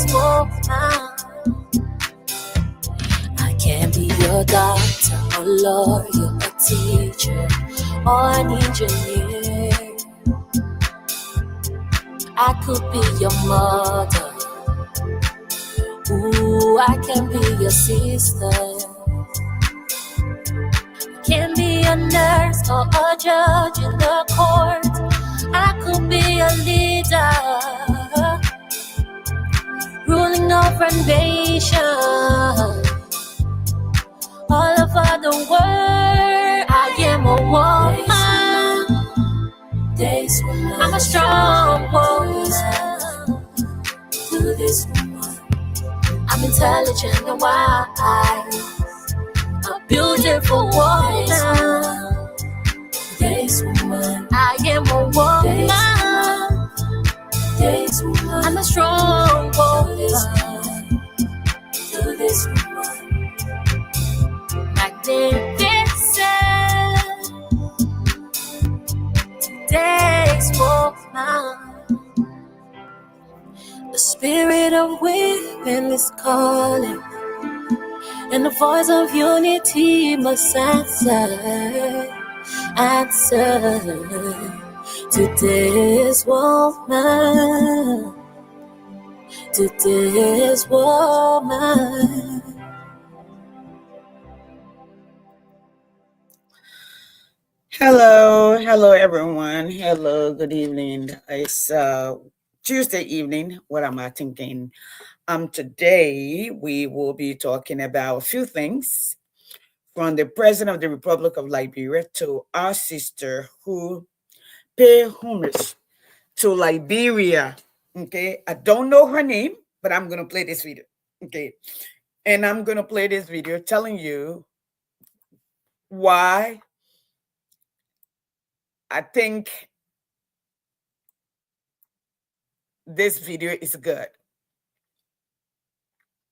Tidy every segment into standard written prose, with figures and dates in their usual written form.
today's woman. I can be your doctor, a lawyer, a teacher, or an engineer. I could be your mother. Ooh, I can be your sister. Can be a nurse or a judge in the court. I could be a leader, ruling over a nation, all over the world. I am a woman. I'm a strong woman. I'm intelligent and wise. A beautiful woman. I am a woman. I'm a strong woman. Magnificent. Today's woman. The spirit of women is calling, and the voice of unity must answer. Today's woman. Today's woman. Hello everyone. Hello, good evening. It's Tuesday evening. What am I thinking? Today we will be talking about a few things, from the President of the Republic of Liberia to our sister who pay homage to Liberia. Okay, I don't know her name, but I'm gonna play this video. Okay, and I'm gonna play this video telling you why I think this video is good.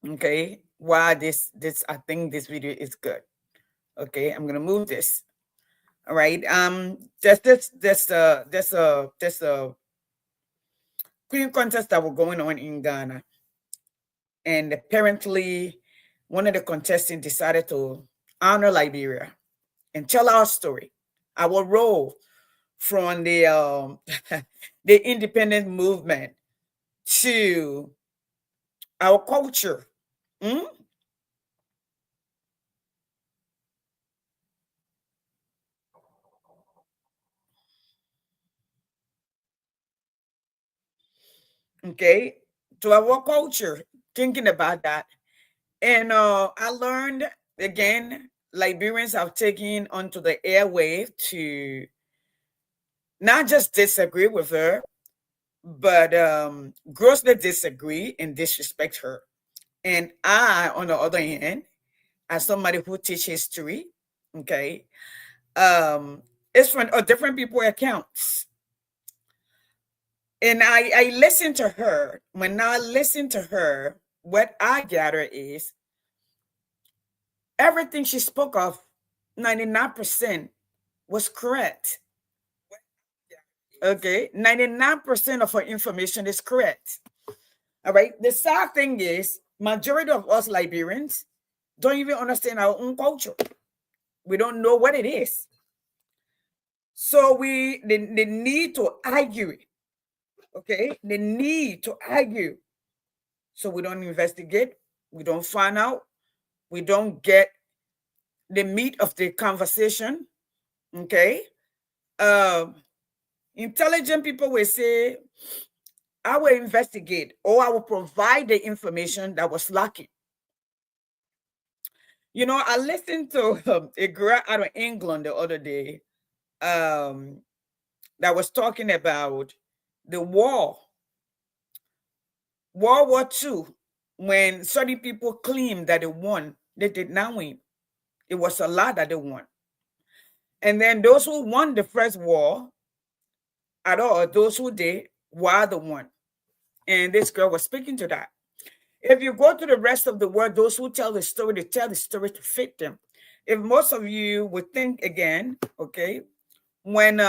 Okay, why this I think this video is good. Okay, I'm gonna move this. All right. There's a queen contest that was going on in Ghana, and apparently one of the contestants decided to honor Liberia and tell our story, our role from the the independent movement to our culture. Okay, to our culture, thinking about that. And I learned again, Liberians have taken onto the airwave to not just disagree with her, but grossly disagree and disrespect her. And I, on the other hand, as somebody who teach history, okay, it's from different people accounts. And I listen to her. When I listen to her, what I gather is everything she spoke of, 99% was correct. Okay, 99% of her information is correct. All right. The sad thing is, majority of us Liberians don't even understand our own culture. We don't know what it is. So they need to argue it. Okay, they need to argue. So we don't investigate, we don't find out, we don't get the meat of the conversation. Okay. Intelligent people will say, I will investigate, or I will provide the information that was lacking. You know, I listened to a girl out of England the other day that was talking about the World War II, when certain people claimed that they won. They did not win. It was a lie that they won. And then those who won the first war at all, those who did, were the one. And this girl was speaking to that. If you go to the rest of the world, those who tell the story, they tell the story to fit them. If most of you would think again, okay, when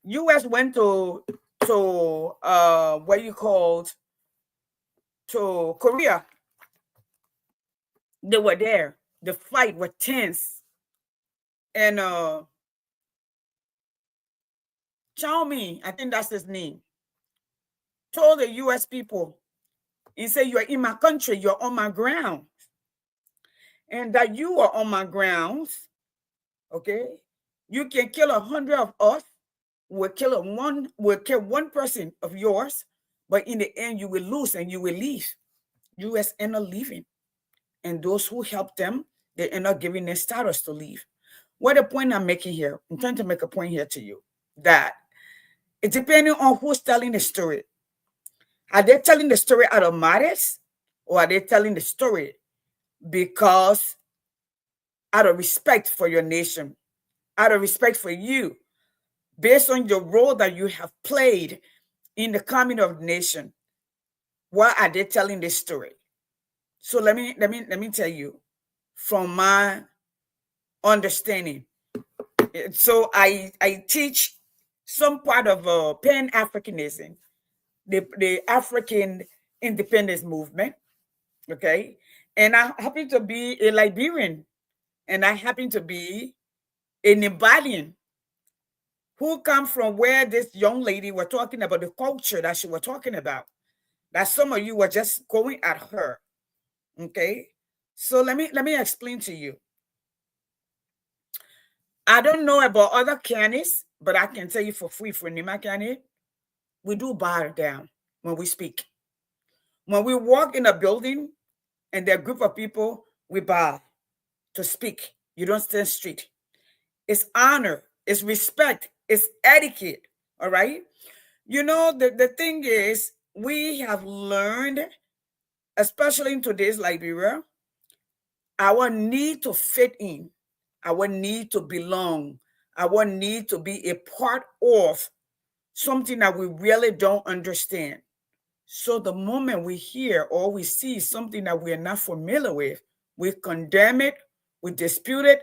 US went to what you called to Korea. They were there. The fight was tense. And Chow Mein, I think that's his name, told the US people, he said, you're in my country, you're on my ground. And that you are on my grounds, okay? You can kill 100 of us, we'll kill one person of yours, but in the end, you will lose and you will leave. US end up leaving. And those who help them, they end up giving their status to leave. What the point I'm making here? I'm trying to make a point here to you that it's depending on who's telling the story. Are they telling the story out of malice, or are they telling the story because out of respect for your nation, out of respect for you, based on your role that you have played in the coming of the nation? Why are they telling this story? So let me tell you from my understanding. So I teach some part of Pan-Africanism, the African independence movement, okay? And I happen to be a Liberian, and I happen to be a Nibalian who come from where this young lady was talking about, the culture that she was talking about, that some of you were just going at her, okay? So let me explain to you. I don't know about other counties, but I can tell you for free, for Nima County, we do bow down when we speak. When we walk in a building and there are a group of people, we bow to speak. You don't stand straight. It's honor, it's respect, it's etiquette, all right? You know, the thing is, we have learned, especially in today's Liberia, our need to fit in, our need to belong, our need to be a part of something that we really don't understand. So the moment we hear or we see something that we are not familiar with, we condemn it, we dispute it,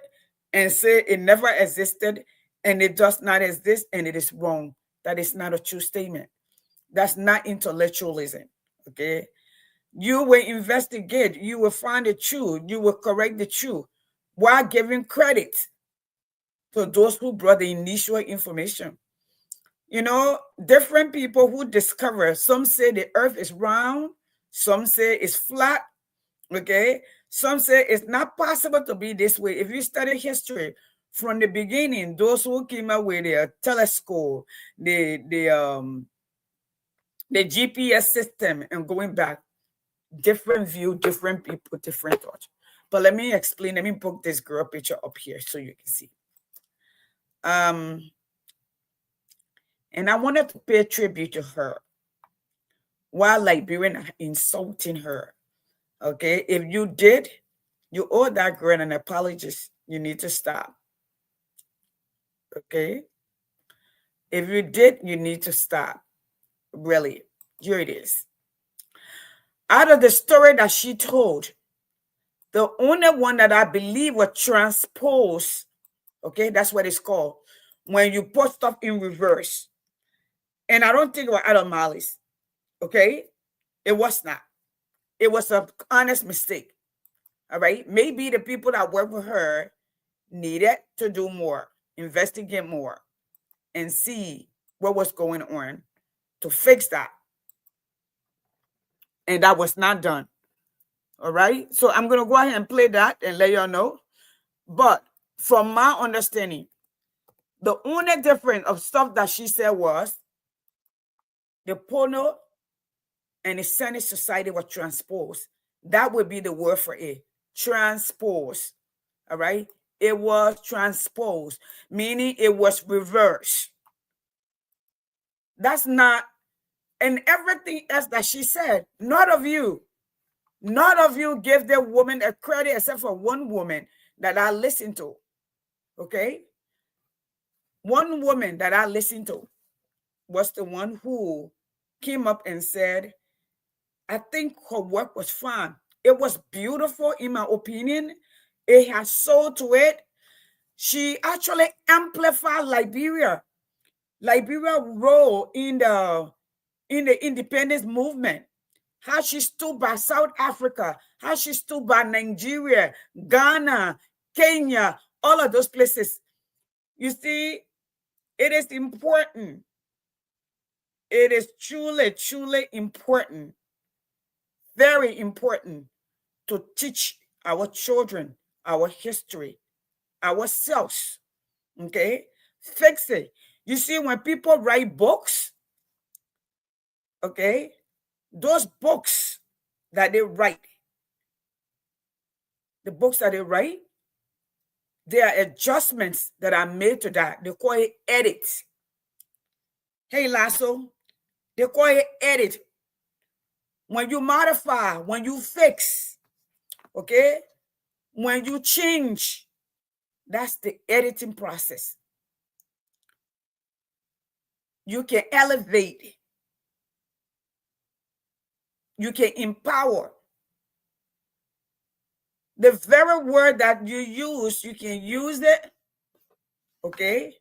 and say it never existed and it does not exist and it is wrong. That is not a true statement. That's not intellectualism, okay? You will investigate, you will find the truth, you will correct the truth while giving credit to those who brought the initial information. You know, different people who discover, some say the earth is round, some say it's flat, okay? Some say it's not possible to be this way. If you study history from the beginning, those who came up with the telescope, the GPS system, and going back, different view, different people, different thoughts. But let me explain. Let me put this girl picture up here so you can see. And I wanted to pay tribute to her while Liberian are insulting her. Okay, if you did, you owe that girl an apology. You need to stop. Okay, if you did, you need to stop. Really, here it is. Out of the story that she told, the only one that I believe was transposed, okay, that's what it's called, when you put stuff in reverse. And I don't think it was out of malice, okay? It was not. It was an honest mistake, all right? Maybe the people that work with her needed to do more, investigate more, and see what was going on to fix that. And that was not done. All right. So I'm going to go ahead and play that and let y'all know. But from my understanding, the only difference of stuff that she said was the Pono and the Senate Society were transposed. That would be the word for it. Transposed. All right. It was transposed, meaning it was reversed. That's not, and everything else that she said, none of you give the woman a credit except for one woman that I listened to. Okay? One woman that I listened to was the one who came up and said, I think her work was fine. It was beautiful, in my opinion. It has soul to it. She actually amplified Liberia's role in the independence movement. how she stood by South Africa, how she stood by Nigeria, Ghana, Kenya, all of those places. You see, it is important. It is truly, truly important, very important to teach our children our history, ourselves. Okay? Fix it. You see, when people write books, okay, those books that they write, the books that they write, there are adjustments that are made to that. They call it edits. Hey, Lasso, they call it edit. When you modify, when you fix, okay, when you change, that's the editing process. You can elevate, you can empower. The very word that you use, you can use it, okay,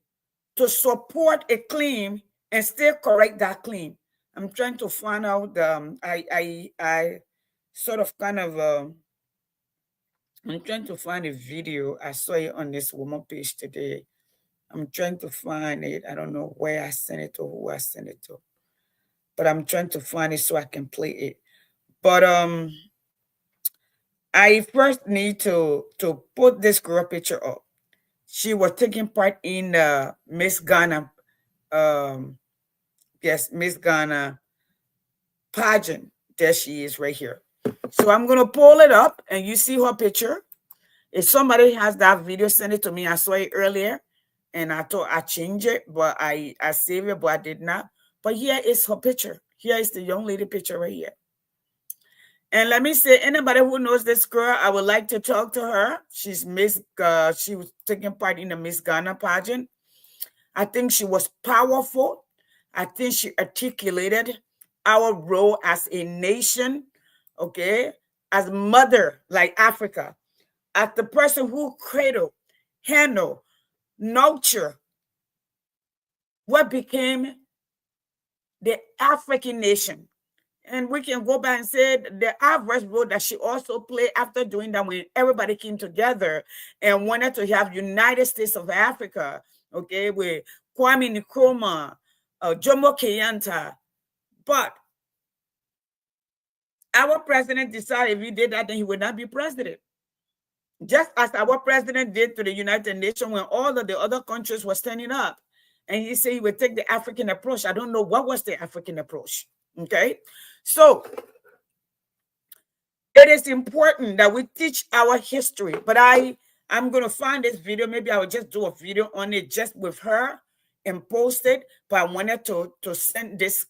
to support a claim and still correct that claim. I'm trying to find out. I sort of kind of. I'm trying to find a video. I saw it on this woman page today. I'm trying to find it. I don't know where I sent it to, who I sent it to, but I'm trying to find it so I can play it. But I first need to put this girl picture up. She was taking part in Miss Ghana, yes, Miss Ghana pageant. There she is right here. So I'm gonna pull it up and you see her picture. If somebody has that video, send it to me. I saw it earlier and I thought I changed it, but I saved it, but I did not. But here is her picture. Here is the young lady picture right here. And let me say, anybody who knows this girl, I would like to talk to her. She's she was taking part in the Miss Ghana pageant. I think she was powerful. I think she articulated our role as a nation, okay, as mother, like Africa, as the person who cradle, handle, nurture what became the African nation. And we can go back and say the average role that she also played after doing that when everybody came together and wanted to have United States of Africa, okay, with Kwame Nkrumah, Jomo Kenyatta. But our president decided if he did that, then he would not be president. Just as our president did to the United Nations when all of the other countries were standing up. And he said he would take the African approach. I don't know what was the African approach. Okay. So it is important that we teach our history. But I'm going to find this video. Maybe I will just do a video on it just with her and post it. But I wanted to send this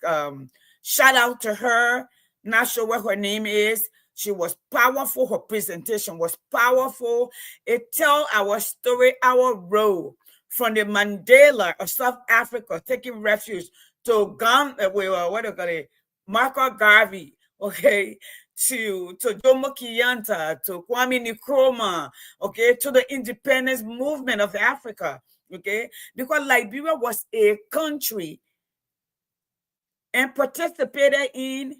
shout out to her. Not sure what her name is. She was powerful. Her presentation was powerful. It tells our story, our role from the Mandela of South Africa taking refuge to what do you call it? Marco Garvey, okay, to Jomo Kenyatta, to Kwame Nkrumah, okay, to the independence movement of Africa, okay, because Liberia was a country and participated in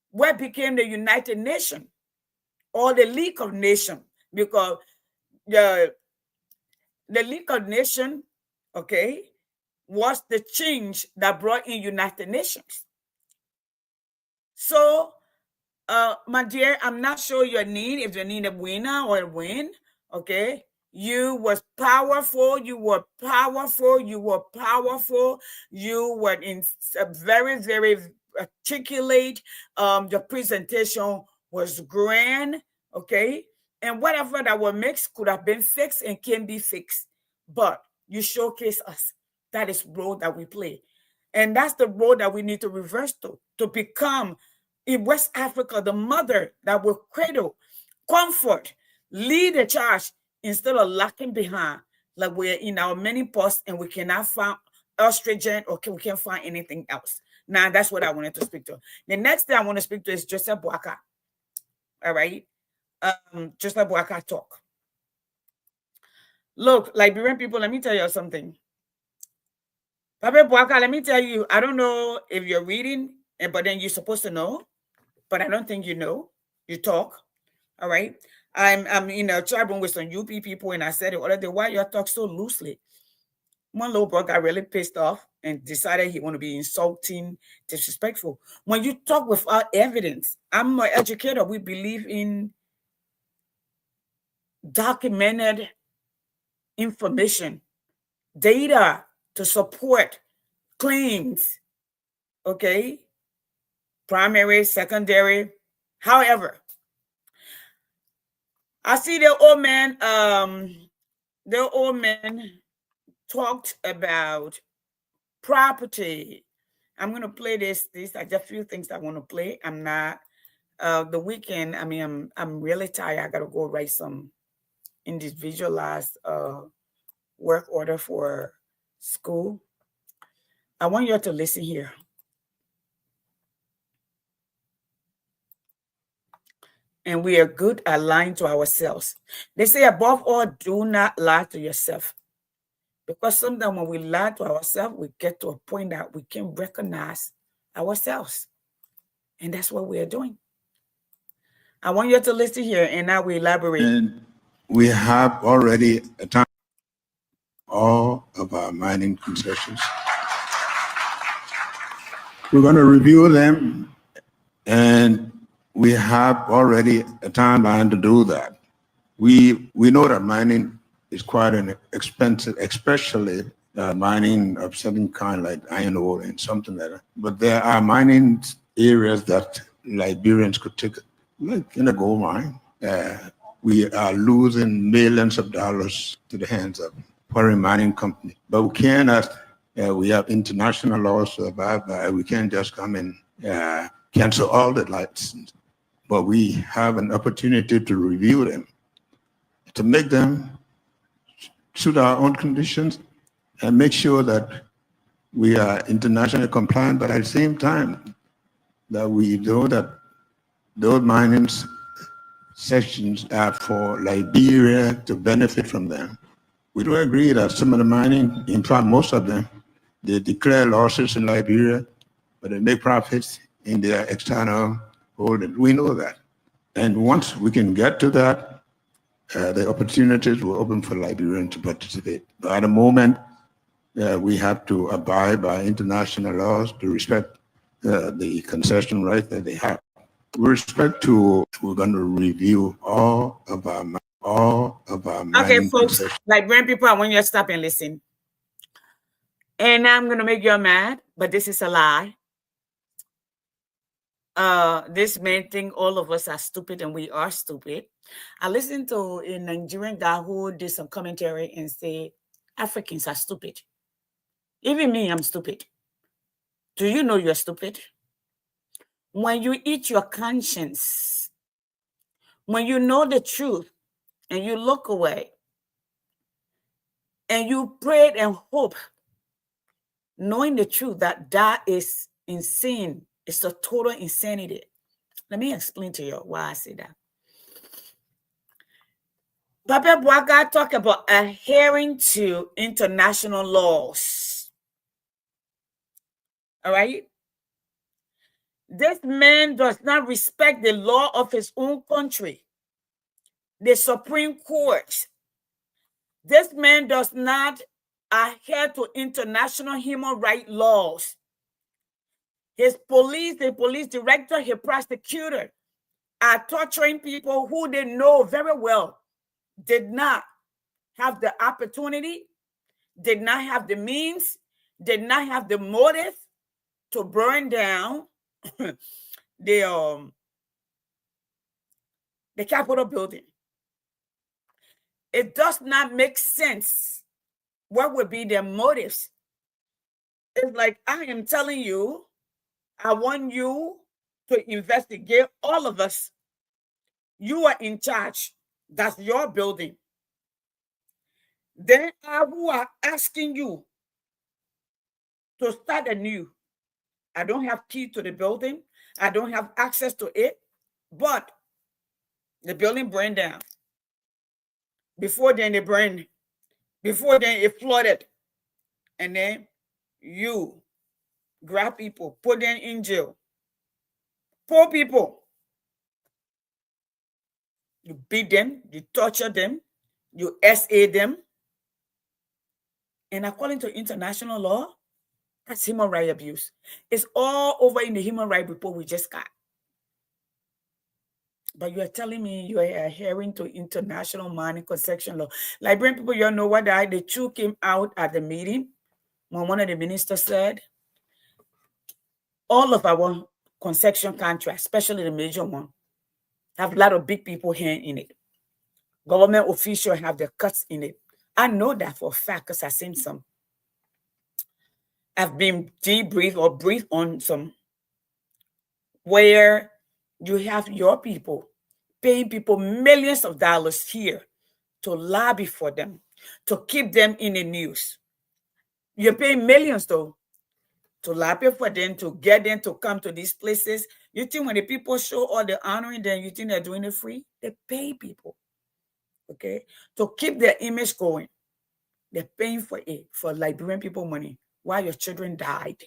what became the United Nations or the League of Nations, because the League of Nations, okay, was the change that brought in United Nations. So, my dear, I'm not sure your name, if you need a winner or a win, okay? You was powerful, you were powerful, you were powerful, you were in very, very articulate. Your presentation was grand, okay? And whatever that was mixed could have been fixed and can be fixed. But you showcase us. That is role that we play. And that's the role that we need to reverse to become in West Africa, the mother that will cradle, comfort, lead the charge instead of lacking behind, like we're in our many posts and we cannot find estrogen or we can't find anything else. Now, that's what I wanted to speak to. The next thing I want to speak to is Joseph Boakai. All right. Joseph Boakai talk. Look, Liberian people, let me tell you something. Papa Boakai, let me tell you, I don't know if you're reading, but then you're supposed to know. but I don't think you know. You talk. All right. I'm in a tribal with some UP people, and I said it other day, why you talk so loosely? One little bro got really pissed off and decided he want to be insulting, disrespectful. When you talk without evidence, I'm an educator. We believe in documented information, data to support claims. Okay. Primary, secondary. However, I see the old man talked about property. I'm gonna play this. These are just a few things I want to play. I'm not the weekend. I mean, I'm really tired. I gotta go write some individualized work order for school. I want you to listen here. And we are good at lying to ourselves. They say, above all, do not lie to yourself. Because sometimes when we lie to ourselves, we get to a point that we can recognize ourselves. And that's what we are doing. I want you to listen here, and now we elaborate. And we have already attacked all of our mining concessions. We're going to review them, and we have already a timeline to do that. We know that mining is quite an expensive, especially mining of certain kind like iron ore and something like that. But there are mining areas that Liberians could take, like in a gold mine. We are losing millions of dollars to the hands of foreign mining companies. But we cannot, we have international laws to abide by. We can't just come and cancel all the licenses. But we have an opportunity to review them, to make them suit our own conditions and make sure that we are internationally compliant, but at the same time that we know that those mining sections are for Liberia to benefit from them. We do agree that some of the mining, in fact, most of them, they declare losses in Liberia, but they make profits in their external holdings. We know that. And once we can get to that, the opportunities will open for Liberians to participate. But at the moment, we have to abide by international laws to respect the concession rights that they have. With respect to, we're going to review all of our Okay, folks, Liberian people, I want you to stop and listen. And I'm going to make you mad, but this is a lie. This man think all of us are stupid, and we are stupid. I listened to a Nigerian guy who did some commentary and say Africans are stupid. Even me, I'm stupid. Do you know you're stupid? When you eat your conscience, when you know the truth and you look away and you pray and hope, knowing the truth that is insane, it's a total insanity. Let me explain to you why I say that. Papa Bouaga talk about adhering to international laws. All right? This man does not respect the law of his own country, the Supreme Court. This man does not adhere to international human rights laws. His police, the police director, his prosecutor are torturing people who they know very well did not have the opportunity, did not have the means, did not have the motive to burn down the Capitol building. It does not make sense. What would be their motives? It's like, I am telling you, I want you to investigate all of us. You are in charge. That's your building. Then I who are asking you to start anew. I don't have key to the building. I don't have access to it, but the building burned down. Before then, it burned. Before then, it flooded. And then you grab people, put them in jail. Poor people. You beat them, you torture them, you SA them. And according to international law, that's human rights abuse. It's all over in the human rights report we just got. But you are telling me you are adhering to international mining concession law. Liberian people, you all know what the two came out at the meeting when one of the ministers said, all of our concession contracts, especially the major one, have a lot of big people hand in it. Government officials have their cuts in it. I know that for a fact because I've seen some. I've been debriefed or briefed on some where you have your people paying people millions of dollars here to lobby for them, to keep them in the news. You're paying millions, though, to lobby for them, to get them to come to these places. You think when the people show all the honoring them, you think they're doing it free? They pay people, okay, to keep their image going. They're paying for it, for Liberian people money, while your children died,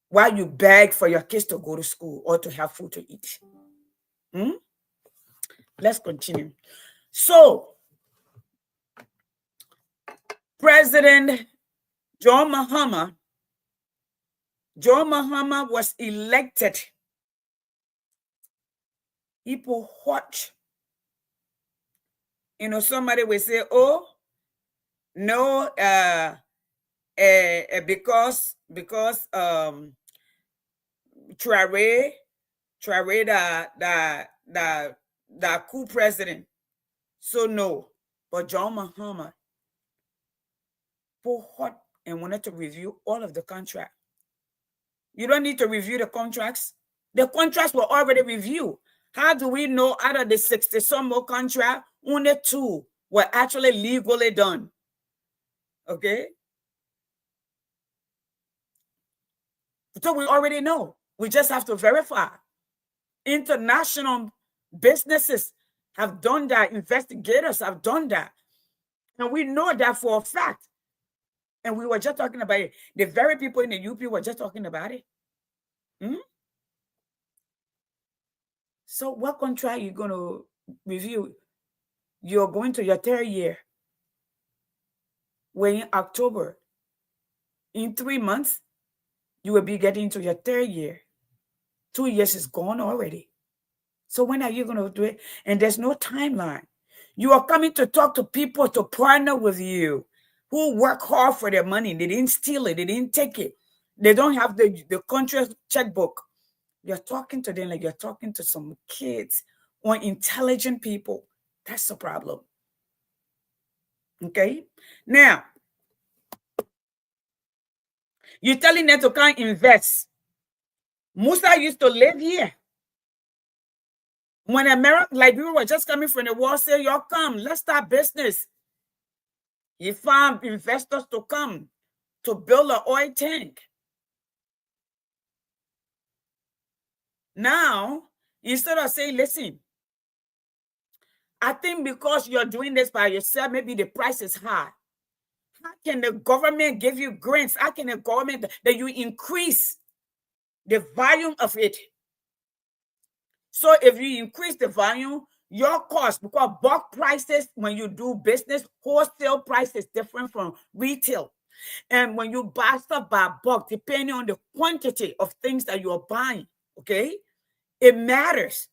while you beg for your kids to go to school or to have food to eat. Let's continue. So, President John Mahama was elected. People hot. You know, somebody will say, oh, no, because Traoré the coup president. So no, but John Mahama pulled hot and wanted to review all of the contract. You don't need to review the contracts. The contracts were already reviewed. How do we know out of the 60 some more contracts, only 2 were actually legally done? Okay. So we already know. We just have to verify. International businesses have done that. Investigators have done that. And we know that for a fact. And we were just talking about it. The very people in the UP were just talking about it. So what contract are you going to review? You're going to your 3rd year. We're in October. In 3 months, you will be getting to your 3rd year. 2 years is gone already. So when are you going to do it? And there's no timeline. You are coming to talk to people to partner with you who work hard for their money. They didn't steal it. They didn't take it. They don't have the country checkbook. You're talking to them like you're talking to some kids or intelligent people. That's the problem. Okay? Now, you're telling them to come invest. Musa used to live here. When Liberia was just coming from the war, say, y'all come, let's start business. He found investors to come to build an oil tank. Now, instead of saying, listen, I think because you're doing this by yourself, maybe the price is high. How can the government give you grants? How can the government that you increase the volume of it? So if you increase the volume, your cost, because bulk prices, when you do business, wholesale price is different from retail. And when you buy stuff by bulk, depending on the quantity of things that you're buying, okay, it matters.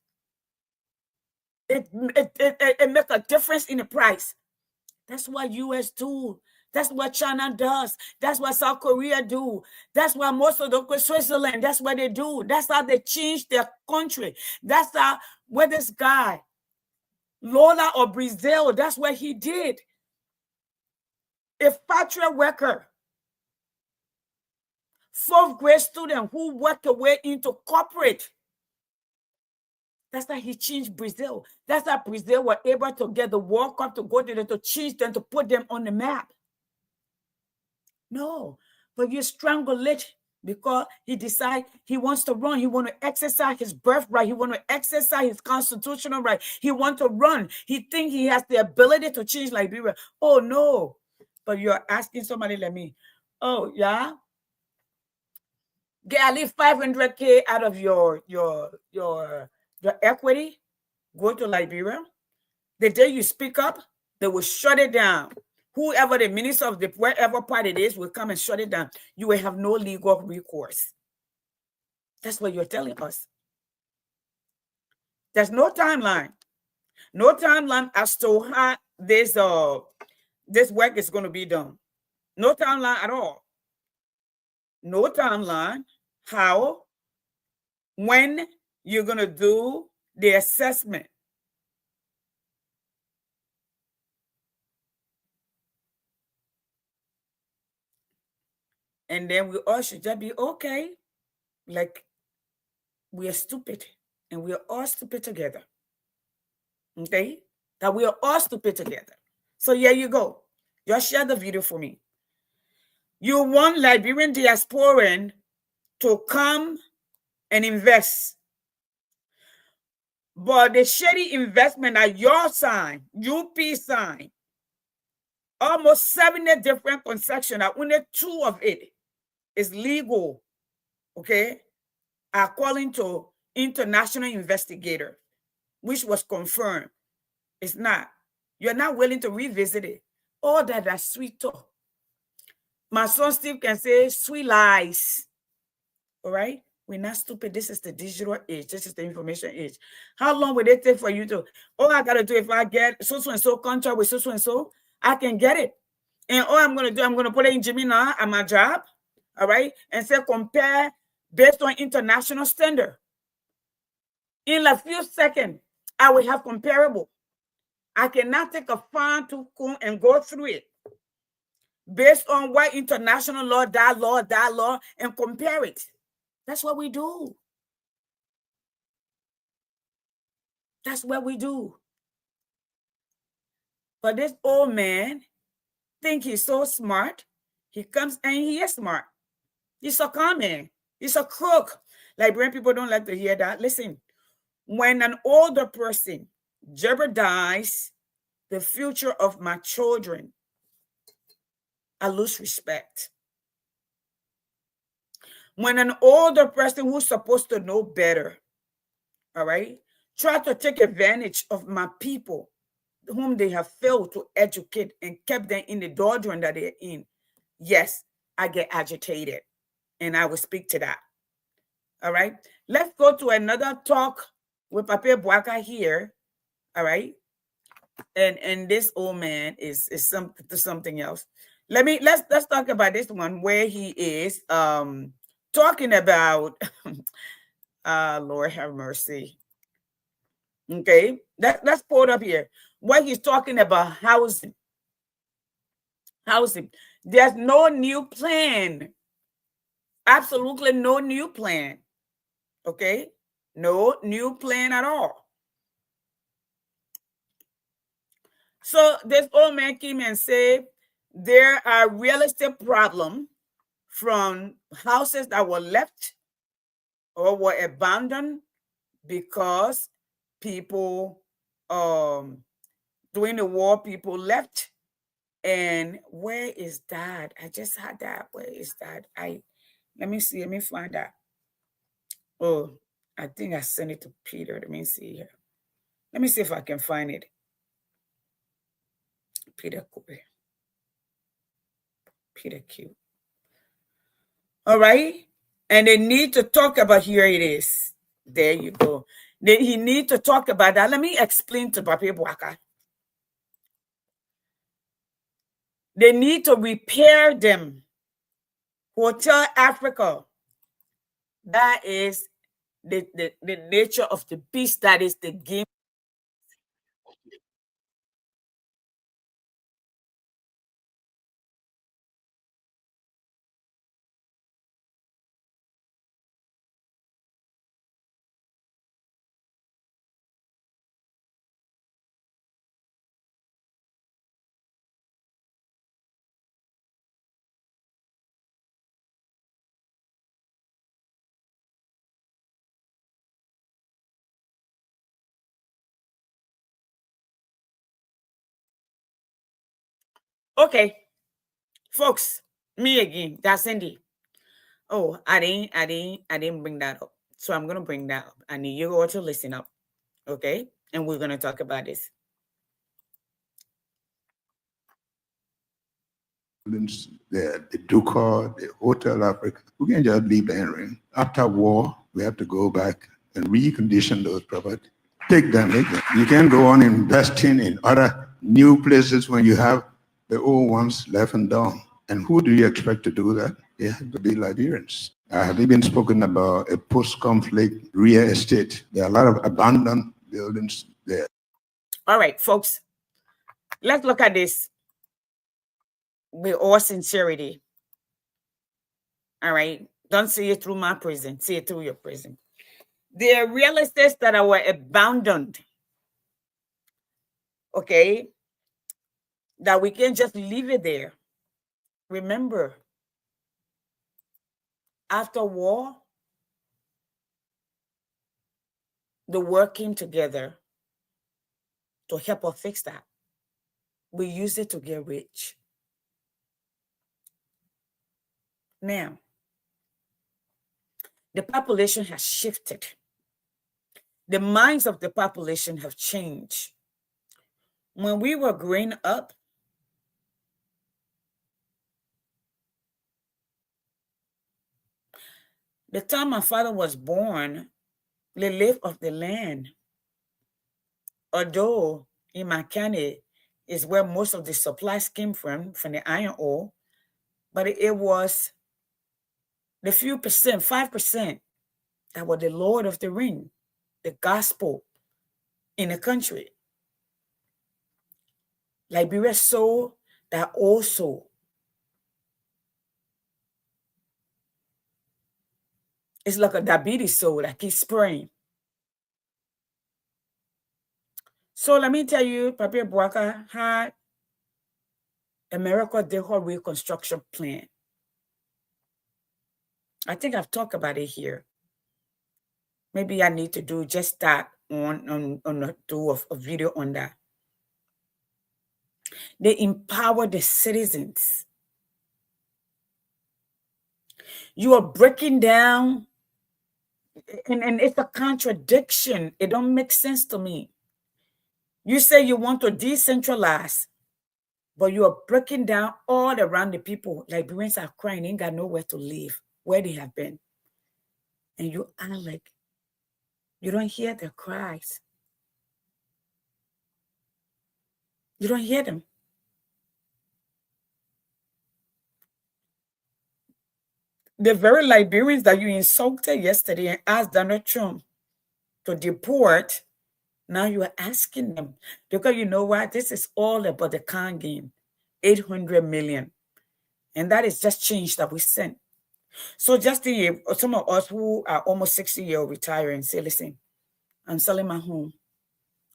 It makes a difference in the price. That's what US do. That's what China does. That's what South Korea do. That's what most of the Switzerland, that's what they do. That's how they change their country. That's how, where this guy, Lula or Brazil, that's what he did. A factory worker, 4th grade student who worked their way into corporate. That's how he changed Brazil. That's how Brazil were able to get the World Cup, to go to them, to change them, to put them on the map. No, but you strangle it because he decides he wants to run. He wants to exercise his birthright. He wants to exercise his constitutional right. He wants to run. He thinks he has the ability to change Liberia. Oh, no. But you're asking somebody like me, oh, yeah? Get at least $500K out of your equity? go to Liberia. The day you speak up, they will shut it down. Whoever the minister of the wherever part it is will come and shut it down. You will have no legal recourse. That's what you're telling us. There's no timeline. No timeline as to how this work is going to be done. No timeline at all. No timeline how, when you're going to do the assessment. And then we all should just be okay. Like, we are stupid. And we are all stupid together. Okay? That we are all stupid together. So here you go. Just share the video for me. You want Liberian diasporan to come and invest. But the shady investment that your sign, UP sign, almost 70 different concessions, only 2 of it is legal, okay, according to international investigator, which was confirmed. It's not. You're not willing to revisit it. All that's sweet talk. My son Steve can say sweet lies. All right? We're not stupid. This is the digital age. This is the information age. How long will it take for you to, all I got to do, if I get so-and-so contract with so-and-so, I can get it. And all I'm going to do, I'm going to put it in Gemini at my job, all right, and say compare based on international standard. In a few seconds, I will have comparable. I cannot take a fine tooth comb and go through it based on what international law, that law, and compare it. That's what we do. That's what we do. But this old man think he's so smart. He comes and he is smart. He's a con man. He's a crook. Liberian people don't like to hear that. Listen, when an older person jeopardizes the future of my children, I lose respect. When an older person who's supposed to know better, all right, try to take advantage of my people whom they have failed to educate and kept them in the doldrum that they're in, yes, I get agitated, and I will speak to that. All right, let's go to another talk with Pape Boaka here. All right, and this old man is something else. Let's talk about this one where he is talking about Lord have mercy. Okay, let's pull it up here. What he's talking about housing. There's no new plan. Absolutely no new plan. Okay, no new plan at all. So this old man came and said there are real estate problems from houses that were left or were abandoned because people during the war people left. And where is that? I just had that. Where is that? Let me see. Let me find that. Oh, I think I sent it to Peter. Let me see here. Let me see if I can find it. Peter Q. All right. And they need to talk about, here it is. There you go. He need to talk about that. Let me explain to Pape Boaka. They need to repair them. Hotel Africa. That is the nature of the beast. That is the game. Okay, folks, me again. That's Cindy. Oh, I didn't bring that up. So I'm gonna bring that up. I need you all to listen up. Okay? and we're going to talk about this. The Ducal, the Hotel Africa, we can just leave the ring. After war, we have to go back and recondition those properties. Take them. You can't go on investing in other new places when you have the old ones left and done. And who do you expect to do that? They have to be Liberians. I have even spoken about a post-conflict real estate. There are a lot of abandoned buildings there. All right, folks, let's look at this with all sincerity. All right, don't see it through my prison, see it through your prison. There are real estates that were abandoned, okay, that we can't just leave it there. Remember, after war, the world came together to help us fix that. We use it to get rich. Now, the population has shifted. The minds of the population have changed. When we were growing up, the time my father was born, they lived off the land. Although in Makani is where most of the supplies came from the iron ore, but it was the few percent, 5%, that were the Lord of the Ring, the gospel in the country. Liberia saw that also. It's like a diabetes soul that keeps spraying. So let me tell you, Papi Bouaka had America did her reconstruction plan. I think I've talked about it here. Maybe I need to do just that do a video on that. They empower the citizens. You are breaking down, and it's a contradiction. It don't make sense to me. You say you want to decentralize, but you are breaking down all around the people. Liberians are crying, ain't got nowhere to live, where they have been. And you act like you don't hear their cries. You don't hear them. The very Liberians that you insulted yesterday and asked Donald Trump to deport, now you are asking them. Because you know what? This is all about the con game. 800 million. And that is just change that we sent. So just some of us who are almost 60 years old retiring say, listen, I'm selling my home.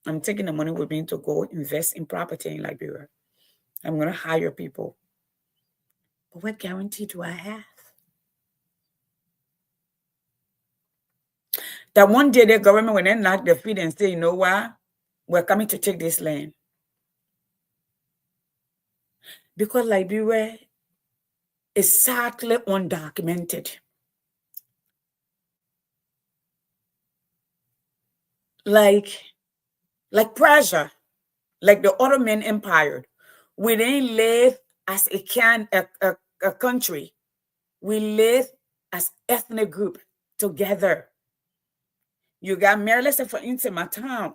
I'm taking the money with me to go invest in property in Liberia. I'm going to hire people. But what guarantee do I have? That one day the government will then knock their feet and say, you know what? We're coming to take this land. Because Liberia is sadly undocumented. Like Persia, like the Ottoman Empire, we didn't live as a country. We live as ethnic group together. You got Maryland, for instance, my town,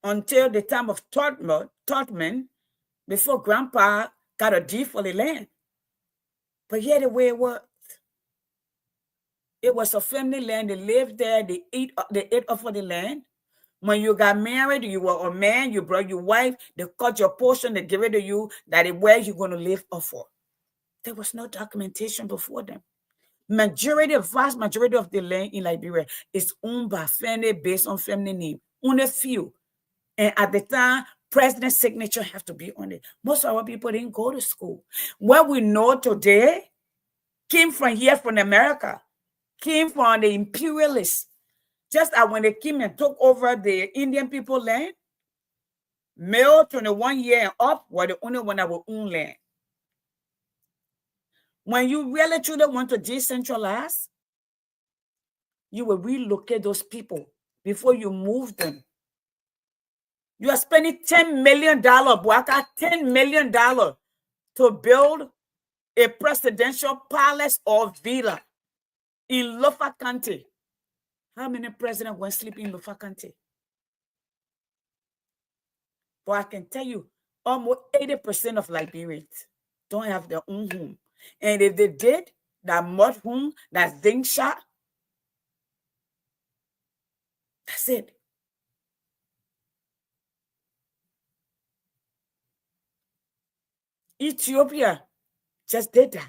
until the time of Todman, before Grandpa got a deed for the land. But here the way it was a family land. They lived there. They ate off of the land. When you got married, you were a man. You brought your wife. They cut your portion. They give it to you. That is where you're going to live off of. There was no documentation before them. Vast majority of the land in Liberia is owned by family based on family name. Only few. And at the time, president's signature have to be on it. Most of our people didn't go to school. What we know today came from here, from America, came from the imperialists. Just as when they came and took over the Indian people land, male 21 years and up were the only one that would own land. When you really truly want to decentralize, you will relocate those people before you move them You are spending $10 million, Bwaka, $10 million to build a presidential palace or villa in Lofa County. How many presidents went sleep in Lofa County? But I can tell you, almost 80% of Liberians don't have their own home. And if they did, that mud home, that zinc shot, that's it. Ethiopia just did that.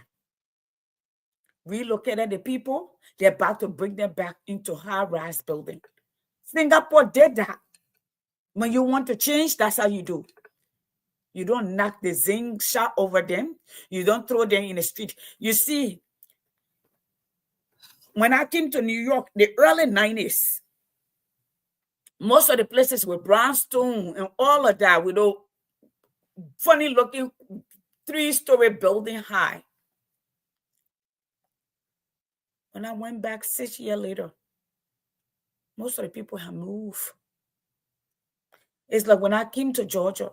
Relocated the people. They're about to bring them back into high-rise building. Singapore did that. When you want to change, that's how you do. You don't knock the zinc shot over them. You don't throw them in the street. You see, when I came to New York, the early 90s, most of the places were brownstone and all of that with a funny-looking 3-story building high. When I went back 6 years later, most of the people have moved. It's like when I came to Georgia,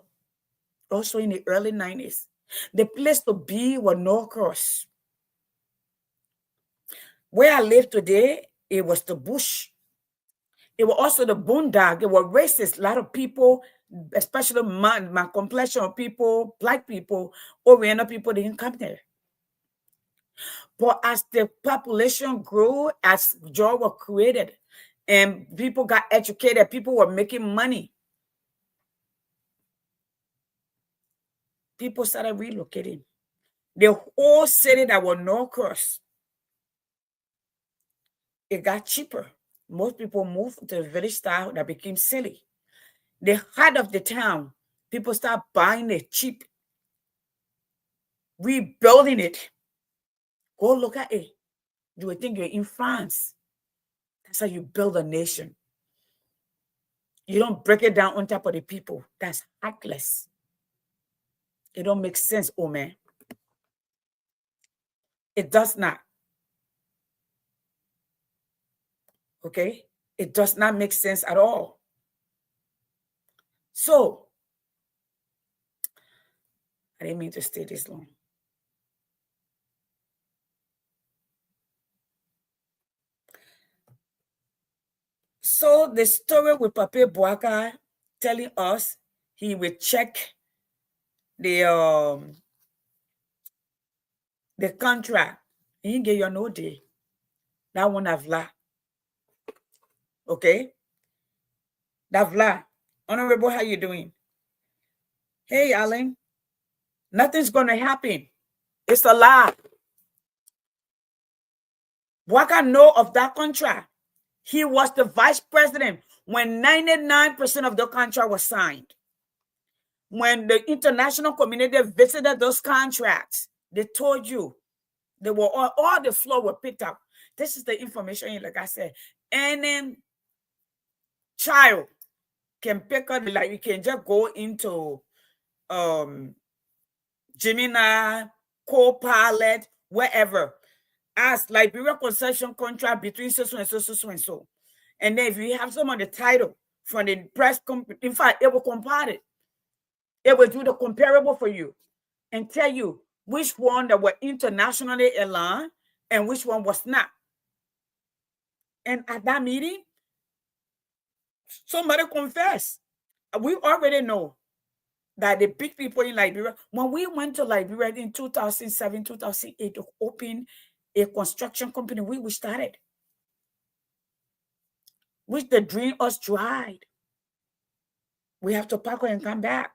also in the early 90s, the place to be was Norcross. Where I live today, it was the bush. It was also the boondock. It was racist. A lot of people, especially my complexion of people, Black people, Oriental people, didn't come there. But as the population grew, as jobs were created, and people got educated, people were making money, people started relocating. The whole city that was Norcross, it got cheaper. Most people moved to the village style that became silly. The heart of the town, people start buying it cheap, rebuilding it. Go look at it. You would think you're in France. That's how you build a nation. You don't break it down on top of the people. That's heartless. It don't make sense, oh man. It does not. Okay? It does not make sense at all. So, I didn't mean to stay this long. So, the story with Pape Bouaka telling us he will check the contract. He didn't get your no day. That one have la. Okay? Davla, Honorable, how you doing? Hey, Alan. Nothing's going to happen. It's a lie. Bouaka know of that contract. He was the vice president when 99% of the contract was signed. When the international community visited those contracts, they told you they were all the floor were picked up. This is the information, like I said. Any child can pick up, like you can just go into Gemini, Copilot, wherever. As Liberia concession contract between so and so, so and so. And then if you have some of the title from the press, in fact, it will compare it. It will do the comparable for you and tell you which one that were internationally aligned and which one was not. And at that meeting, somebody confessed. We already know that the big people in Liberia, when we went to Liberia in 2007, 2008 to open a construction company, we started, which the dream us dried. We have to pack and come back.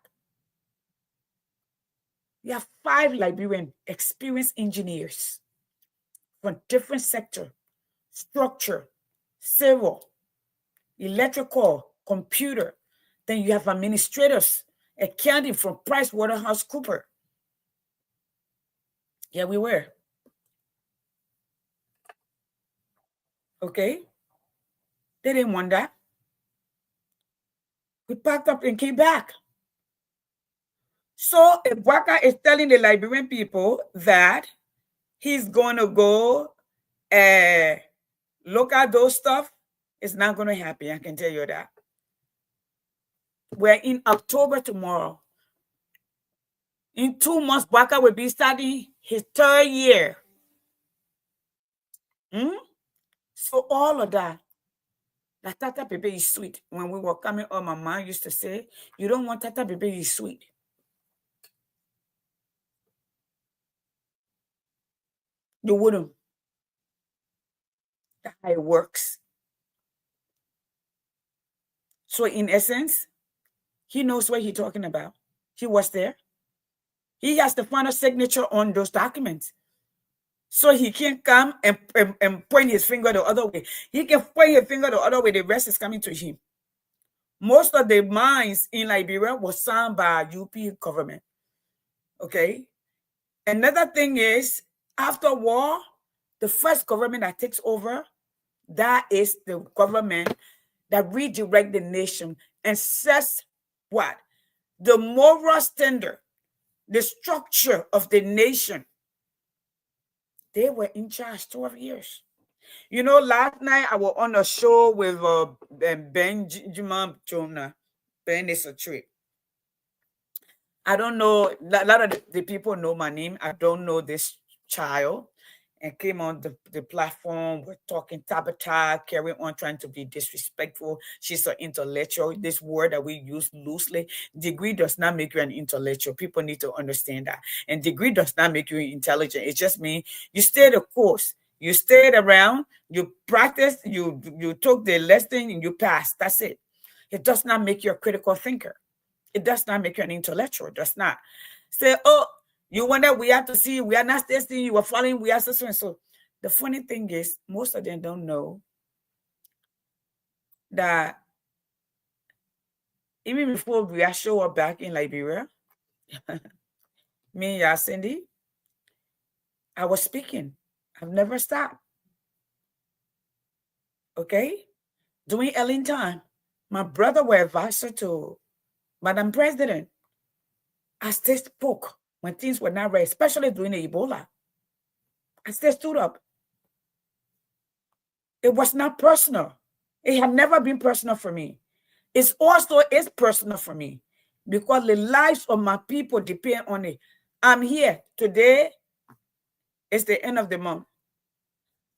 We have 5 Liberian experienced engineers from different sectors: structure, civil, electrical, computer. Then you have administrators, accounting from PricewaterhouseCoopers. Yeah, we were. Okay? They didn't want that. We packed up and came back. So Bouaka is telling the Liberian people that he's going to go look at those stuff. It's not going to happen. I can tell you that. We're in October tomorrow. In 2 months, Bwaka will be starting his 3rd year. So all of that, the Tata Baby is sweet. When we were coming up, my mom used to say, you don't want Tata Baby is sweet. You wouldn't. That's how it works. So in essence, he knows what he's talking about. He was there. He has the final signature on those documents. So he can't come and point his finger the other way. He can point his finger the other way. The rest is coming to him. Most of the mines in Liberia was signed by UP government. Okay. Another thing is, after war, the first government that takes over, that is the government that redirect the nation and sets what? The moral standard, the structure of the nation. They were in charge 12 years. You know, last night I was on a show with Benjamin Jonah. Ben is a trip. I don't know, a lot of the people know my name. I don't know this child. And came on the platform, we're talking Tabata, carrying on, trying to be disrespectful. She's an intellectual. This word that we use loosely, degree does not make you an intellectual. People need to understand that. And degree does not make you intelligent. It just means you stayed the course. You stayed around, you practiced, you took the lesson and you passed. That's it. It does not make you a critical thinker. It does not make you an intellectual. It does not. Say, oh, you wonder, we have to see, we are not testing, you are following, we are so and so. The funny thing is, most of them don't know that even before we are show up back in Liberia, me and Cindy, I was speaking. I've never stopped. Okay? During Ellen time, my brother was advisor to Madam President. I still spoke when things were not right, especially during the Ebola. I still stood up. It was not personal. It had never been personal for me. It's also personal for me because the lives of my people depend on it. I'm here today. It's the end of the month.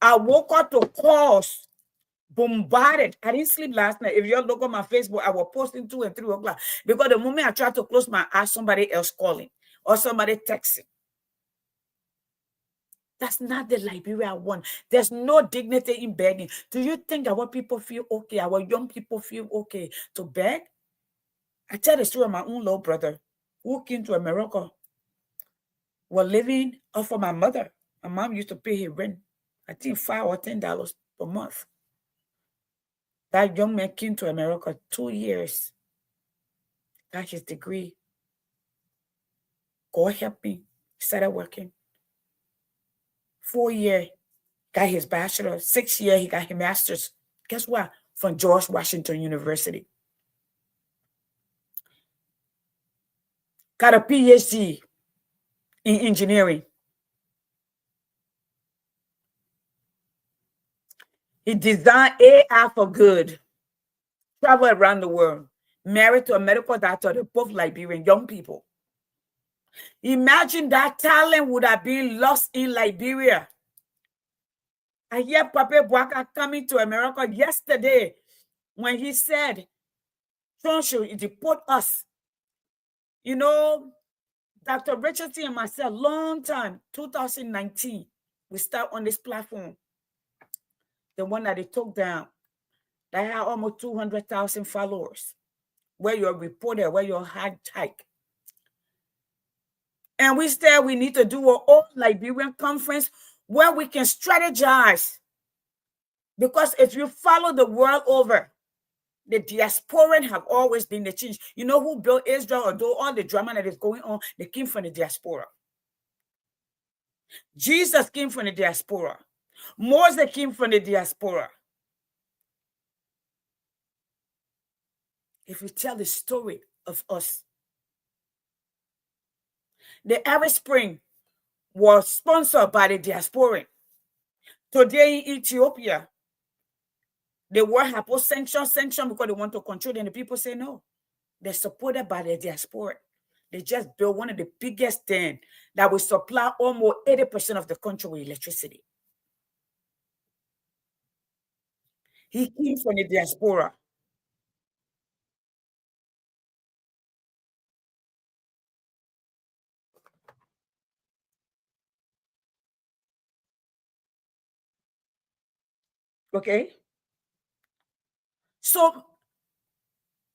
I woke up to calls, bombarded. I didn't sleep last night. If you look on my Facebook, I was posting 2 and 3 o'clock because the moment I tried to close my eyes, somebody else calling or somebody texting. That's not the Liberia I want. There's no dignity in begging. Do you think our people feel okay? Our young people feel okay to beg? I tell the story of my own little brother who came to America, was living off of my mother. My mom used to pay his rent, I think $5 or $10 per month. That young man came to America 2 years, got his degree. God help me, started working. 4 years, got his bachelor. 6 years, he got his master's. Guess what? From George Washington University. Got a PhD in engineering. He designed AI for good. Travel around the world. Married to a medical doctor. They're both Liberian young people. Imagine that talent would have been lost in Liberia. I hear Papa Bwaka coming to America yesterday when he said, Trump should deport us. You know, Dr. Richardson and myself, long time, 2019, we start on this platform. The one that they took down, that had almost 200,000 followers, where you're a reporter, where you're hard hike. And we said we need to do an old Liberian conference where we can strategize. Because if you follow the world over, the diasporan have always been the change. You know who built Israel, although all the drama that is going on, they came from the diaspora. Jesus came from the diaspora. Moses came from the diaspora. If you tell the story of us, the Arab Spring was sponsored by the diaspora. Today in Ethiopia, the world have put sanction because they want to control, and the people say no. They're supported by the diaspora. They just built one of the biggest dams that will supply almost 80% of the country with electricity. He came from the diaspora. Okay? So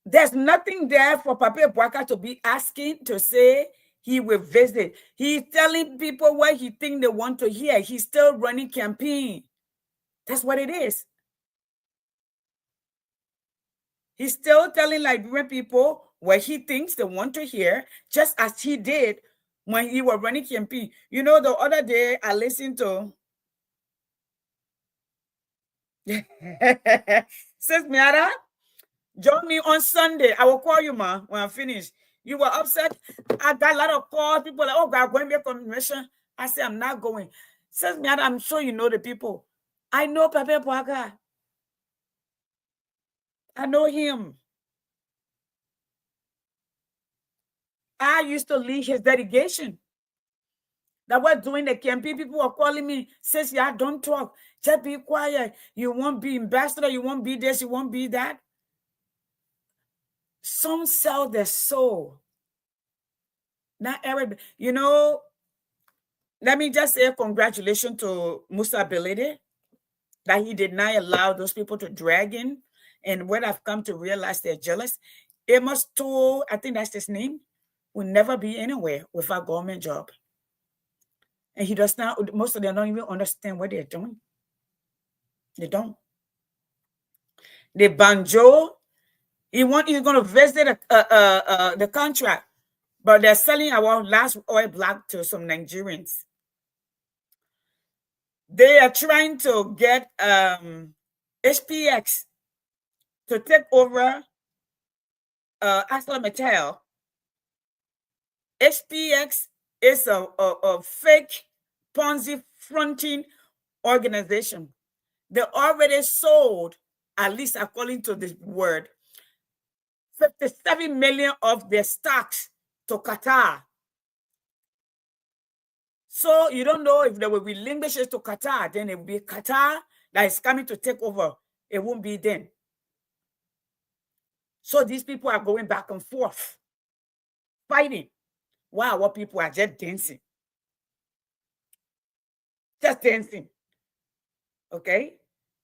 there's nothing there for Papa Bouaka to be asking to say he will visit. He's telling people what he think they want to hear. He's still running campaign. That's what it is. He's still telling Liberian people what he thinks they want to hear, just as he did when he was running campaign. You know, the other day I listened to Sis Miara, join me on Sunday. I will call you, ma, when I finish. You were upset. I got a lot of calls. People like, oh, God, going to be a convention. I said, I'm not going. Sis Miara, I'm sure you know the people. I know Papa Bouaka. I know him. I used to lead his delegation. That was doing the campaign. People were calling me, says, yeah, don't talk. Just be quiet. You won't be ambassador. You won't be this. You won't be that. Some sell their soul. Not everybody. You know, let me just say congratulations to Musa Belede that he did not allow those people to drag in. And what I've come to realize, they're jealous. Amos Too, I think that's his name, will never be anywhere without a government job. And he does not, most of them don't even understand what they're doing. They don't. The Banjo, he's going to visit the contract, but they're selling our last oil block to some Nigerians. They are trying to get HPX to take over ArcelorMittal. HPX is a fake Ponzi fronting organization. They already sold, at least according to this word, 57 million of their stocks to Qatar. So you don't know if they will relinquish it to Qatar, then it will be Qatar that is coming to take over. It won't be them. So these people are going back and forth, fighting. Wow, what people are just dancing. Just dancing. Okay?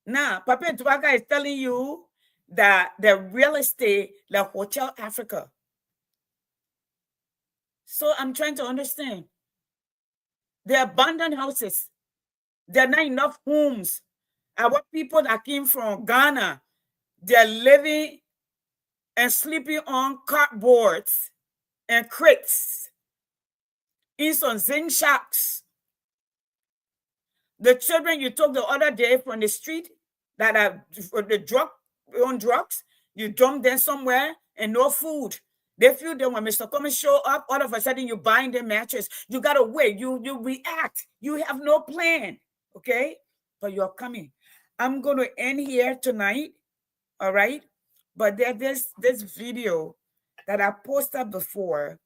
Now, Papa Bouaka is telling you that the real estate, like Hotel Africa. So I'm trying to understand. The abandoned houses. There are not enough homes. Our people that came from Ghana, they're living and sleeping on cardboards and crates in some zinc shacks. The children you took the other day from the street that are on drugs, you dump them somewhere and no food. They feel that when Mr. Cummings show up, all of a sudden you buying their mattress. You gotta wait. You react. You have no plan. Okay? But you're coming. I'm gonna end here tonight. All right. But there's this video that I posted before.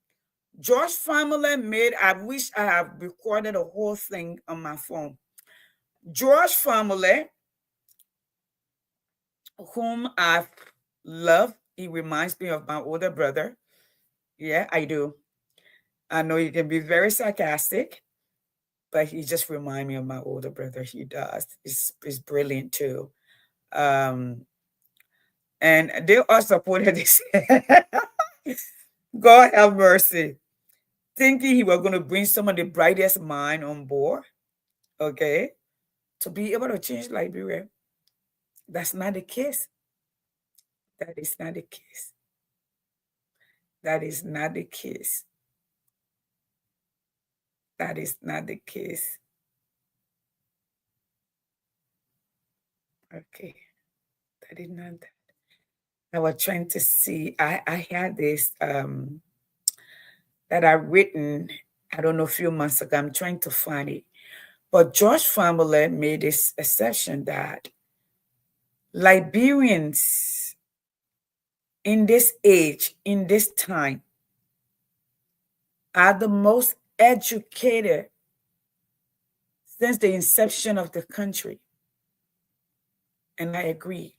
George Family made. I wish I have recorded the whole thing on my phone. George Family, whom I love, he reminds me of my older brother. Yeah, I do. I know you can be very sarcastic, but he just reminds me of my older brother. He does. He's brilliant too. And they all supported this. God have mercy. Thinking he was going to bring some of the brightest mind on board, okay, to be able to change Liberia. That's not the case. That is not the case. That is not the case. That is not the case. Okay. That is not that. I was trying to see. I had this that I've written, I don't know, a few months ago. I'm trying to find it. But George Family made this assertion that Liberians in this age, in this time, are the most educated since the inception of the country. And I agree.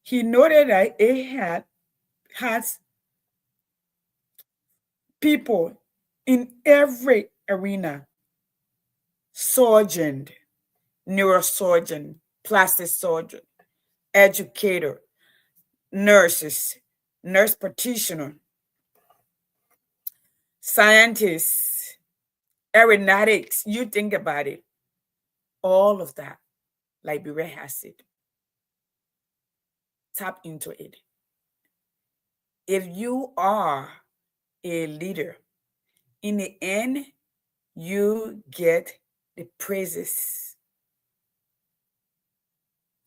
He noted that it has people in every arena: surgeon, neurosurgeon, plastic surgeon, educator, nurses, nurse practitioner, scientists, aeronautics. You think about it. All of that, Liberia has it. Tap into it. If you are a leader, in the end, you get the praises.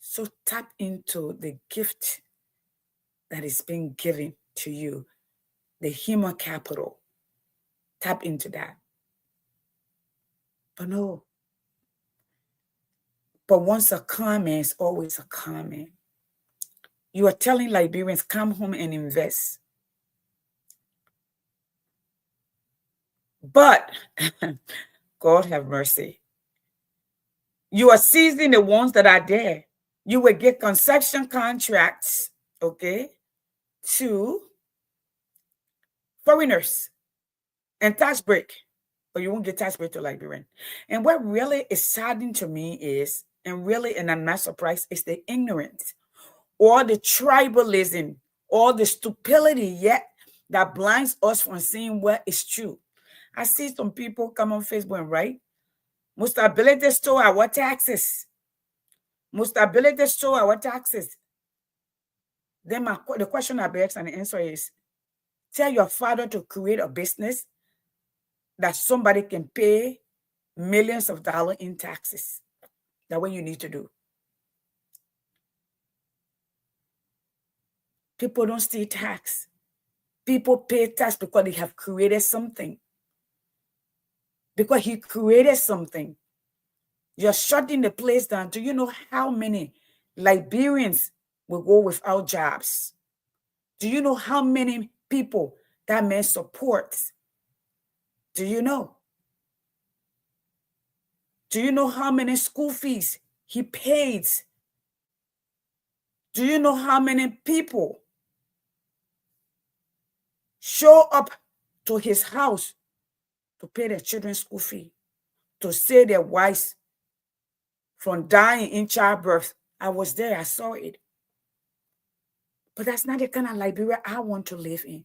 So tap into the gift that is being given to you, the human capital. Tap into that. But no. But once a comment is always a comment. You are telling Liberians, come home and invest. But God have mercy. You are seizing the ones that are there. You will get concession contracts, okay, to foreigners and tax break, but you won't get tax break to Liberian. And what really is saddening to me is, and I'm not surprised, is the ignorance or the tribalism or the stupidity yet that blinds us from seeing what is true. I see some people come on Facebook and write, Mustability store our taxes. Mustability store our taxes. Then the question I beg and the answer is, tell your father to create a business that somebody can pay millions of dollars in taxes. That's what you need to do. People don't steal tax. People pay tax because they have created something. Because he created something. You're shutting the place down. Do you know how many Liberians will go without jobs? Do you know how many people that man supports? Do you know? Do you know how many school fees he pays? Do you know how many people show up to his house to pay their children's school fee, to save their wives from dying in childbirth? I was there, I saw it. But that's not the kind of Liberia I want to live in.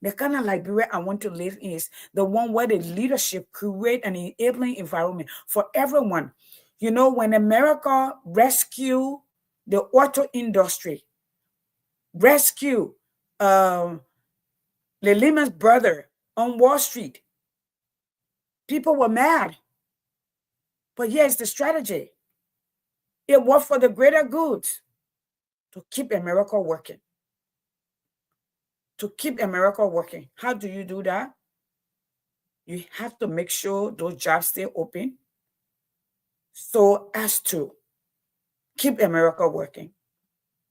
The kind of Liberia I want to live in is the one where the leadership create an enabling environment for everyone. You know, when America rescue the auto industry, rescue the Lehman Brothers on Wall Street, people were mad. But here's the strategy. It worked for the greater good to keep America working. To keep America working. How do you do that? You have to make sure those jobs stay open so as to keep America working.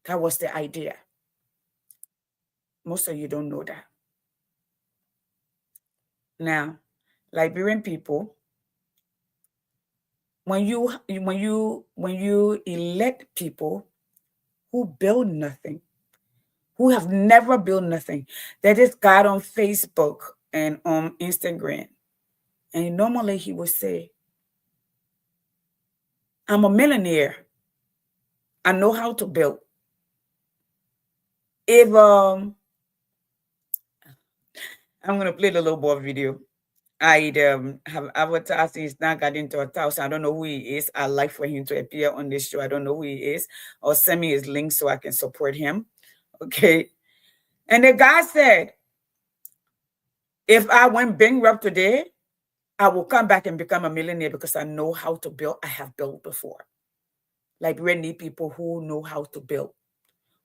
That was the idea. Most of you don't know that. Now, Liberian people, when you elect people who build nothing, who have never built nothing, they just got on Facebook and on Instagram, and normally he would say, I'm a millionaire. I know how to build. If I'm gonna play the little boy video. I have advertised. He's now got into 1,000. I don't know who he is. I'd like for him to appear on this show. I don't know who he is. Or send me his link so I can support him. Okay. And the guy said, if I went bankrupt today, I will come back and become a millionaire because I know how to build. I have built before. Liberia need people who know how to build,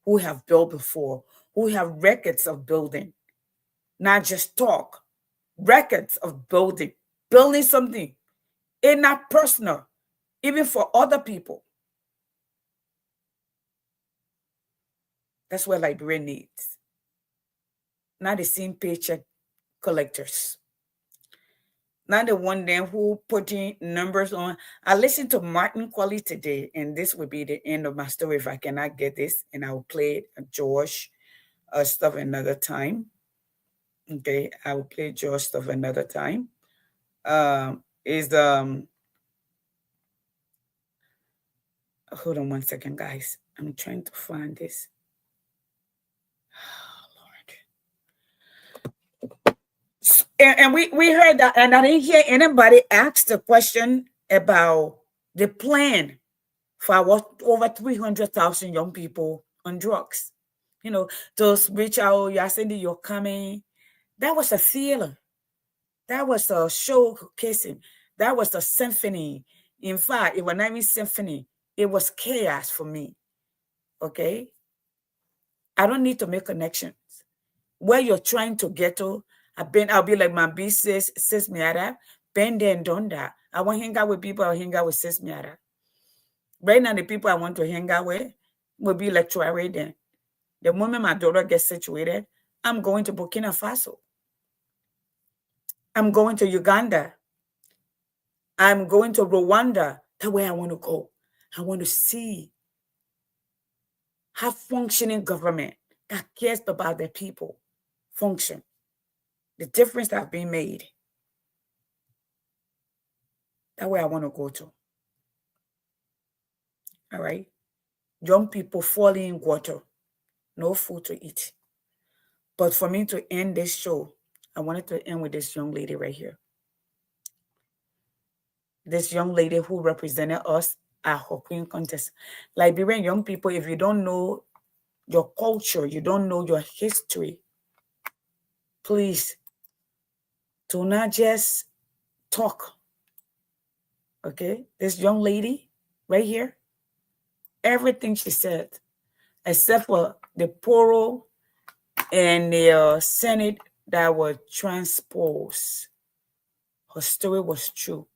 who have built before, who have records of building, not just talk. Records of building something. It's not personal, even for other people. That's what Liberia needs. Not the same paycheck collectors. Not the one then who putting numbers on. I listened to Martin Qualley today, and this would be the end of my story if I cannot get this, and I will play George stuff another time. Okay, I will play George stuff another time. Hold on one second, guys. I'm trying to find this. And we heard that, and I didn't hear anybody ask the question about the plan for our over 300,000 young people on drugs. You know, those reach out, Yacindy, you're coming. That was a feeling. That was a showcasing. That was a symphony. In fact, it was not even symphony. It was chaos for me. Okay? I don't need to make connections. Where you're trying to get to, I'll be like my B sis Miara, been there and done that. I want to hang out with people, I'll hang out with sis Miara. Right now, the people I want to hang out with will be like right then. The moment my daughter gets situated, I'm going to Burkina Faso. I'm going to Uganda. I'm going to Rwanda. That's where I want to go. I want to see how functioning government that cares about their people function. The difference that being made. That's where I want to go to. All right. Young people falling in water, no food to eat. But for me to end this show, I wanted to end with this young lady right here. This young lady who represented us at her Queen contest. Liberian young people, if you don't know your culture, you don't know your history, please do not just talk. Okay? This young lady right here, everything she said, except for the Poro and the Senate that were transposed, her story was true.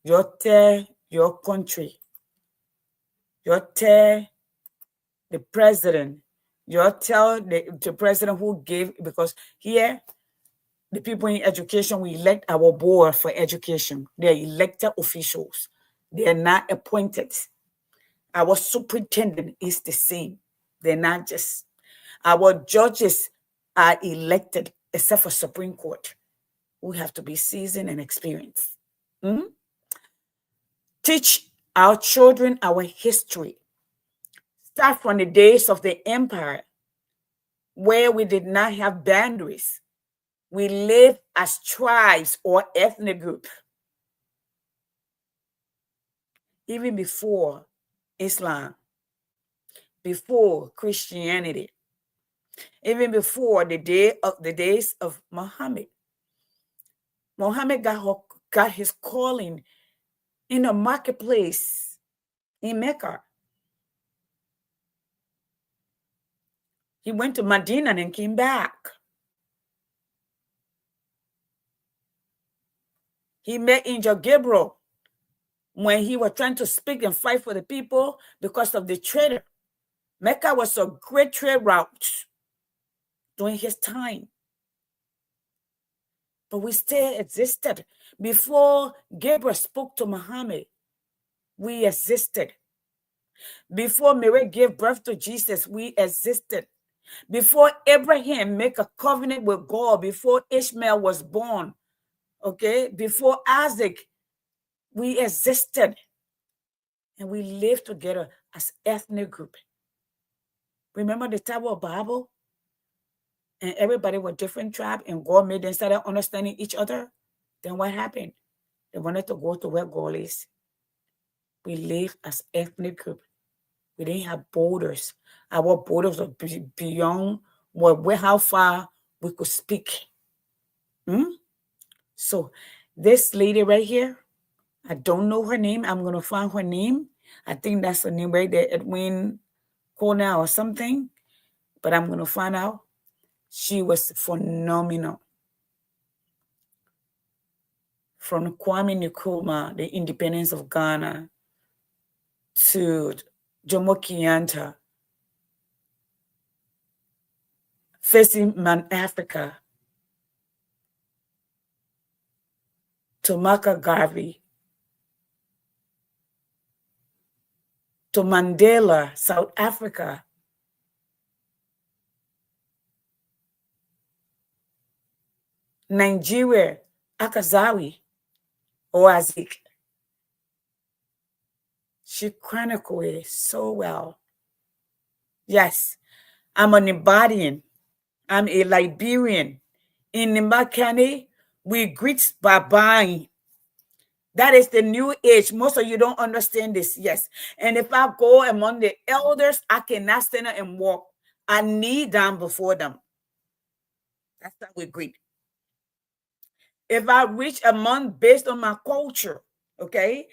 You tell your country, you tell the president, you tell the president who gave, because here, the people in education, we elect our board for education. They're elected officials. They are not appointed. Our superintendent is the same. They're not just. Our judges are elected, except for Supreme Court. We have to be seasoned and experienced. Teach our children our history. Start from the days of the empire, where we did not have boundaries. We live as tribes or ethnic group. Even before Islam, before Christianity, even before the days of Muhammad. Muhammad got his calling in a marketplace in Mecca. He went to Medina and came back. He met Angel Gabriel when he was trying to speak and fight for the people because of the trade. Mecca was a great trade route during his time. But we still existed. Before Gabriel spoke to Muhammad, we existed. Before Mary gave birth to Jesus, we existed. Before Abraham made a covenant with God, before Ishmael was born, okay, before Isaac, we existed. And we lived together as ethnic group. Remember the Tower of Babel? And everybody was different tribe, and God made them start understanding each other. Then what happened? They wanted to go to where God is. We live as ethnic group. We didn't have borders. Our borders were beyond how far we could speak. So this lady right here, I don't know her name. I'm going to find her name. I think that's her name right there, Edwin Cornell or something. But I'm going to find out. She was phenomenal. From Kwame Nkrumah, the independence of Ghana, to Jomo Kenyatta, facing Man Africa, to Marcus Garvey, to Mandela, South Africa, Nigeria, Akazawi, Oazik. She chronicled it so well. Yes, I'm an Ibadian. I'm a Liberian. In Nimakane, we greet by buying. That is the new age. Most of you don't understand this. Yes. And if I go among the elders, I cannot stand up and walk. I kneel down before them. That's how we greet. If I reach among based on my culture, okay,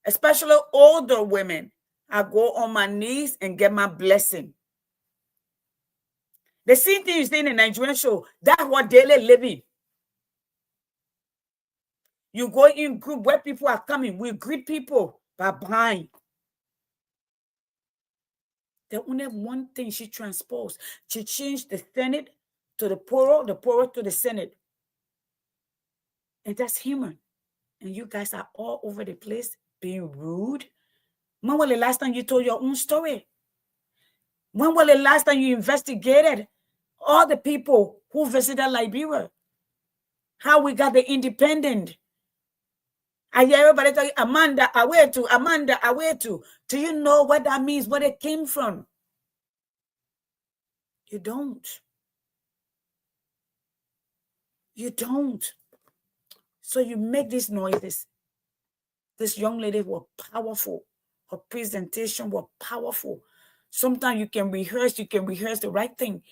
especially older women, I go on my knees and get my blessing. The same thing you see in the Nigerian show, that's what daily living. You go in group where people are coming, we greet people by buying. There's only one thing she transposed. She changed the Senate to the Poro to the Senate. And that's human. And you guys are all over the place being rude. When was the last time you told your own story? When was the last time you investigated all the people who visited Liberia? How we got the independent? I hear everybody talking, Amanda Awetu, Amanda Awetu. Do you know what that means, where it came from? You don't. You don't. So you make these noises. This young lady was powerful. Her presentation was powerful. Sometimes you can rehearse the right thing.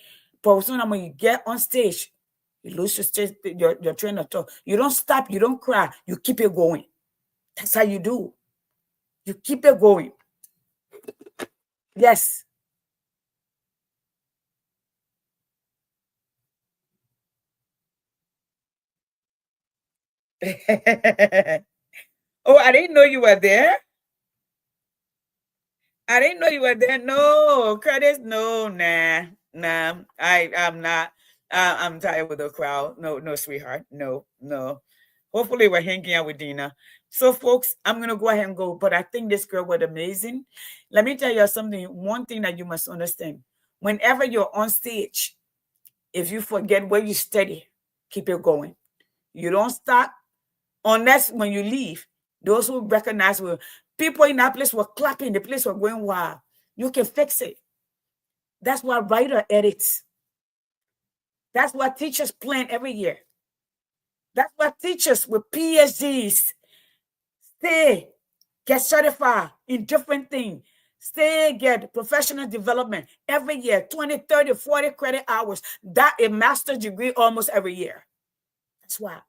But sometimes when you get on stage, you lose your train of thought. You don't stop, you don't cry, you keep it going. That's how you do. You keep it going. Yes. Oh, I didn't know you were there. I didn't know you were there. No, Curtis, no, nah. I'm not. I'm tired with the crowd. No, sweetheart. No. Hopefully we're hanging out with Dina. So, folks, I'm going to go ahead and go. But I think this girl was amazing. Let me tell you something. One thing that you must understand. Whenever you're on stage, if you forget where you study, keep it going. You don't stop unless when you leave, those who recognize people in that place were clapping. The place was going wild. You can fix it. That's why writer edits. That's why teachers plan every year. That's why teachers with PhDs stay, get certified in different things. Stay, get professional development every year, 20, 30, 40 credit hours. That a master's degree almost every year. That's why.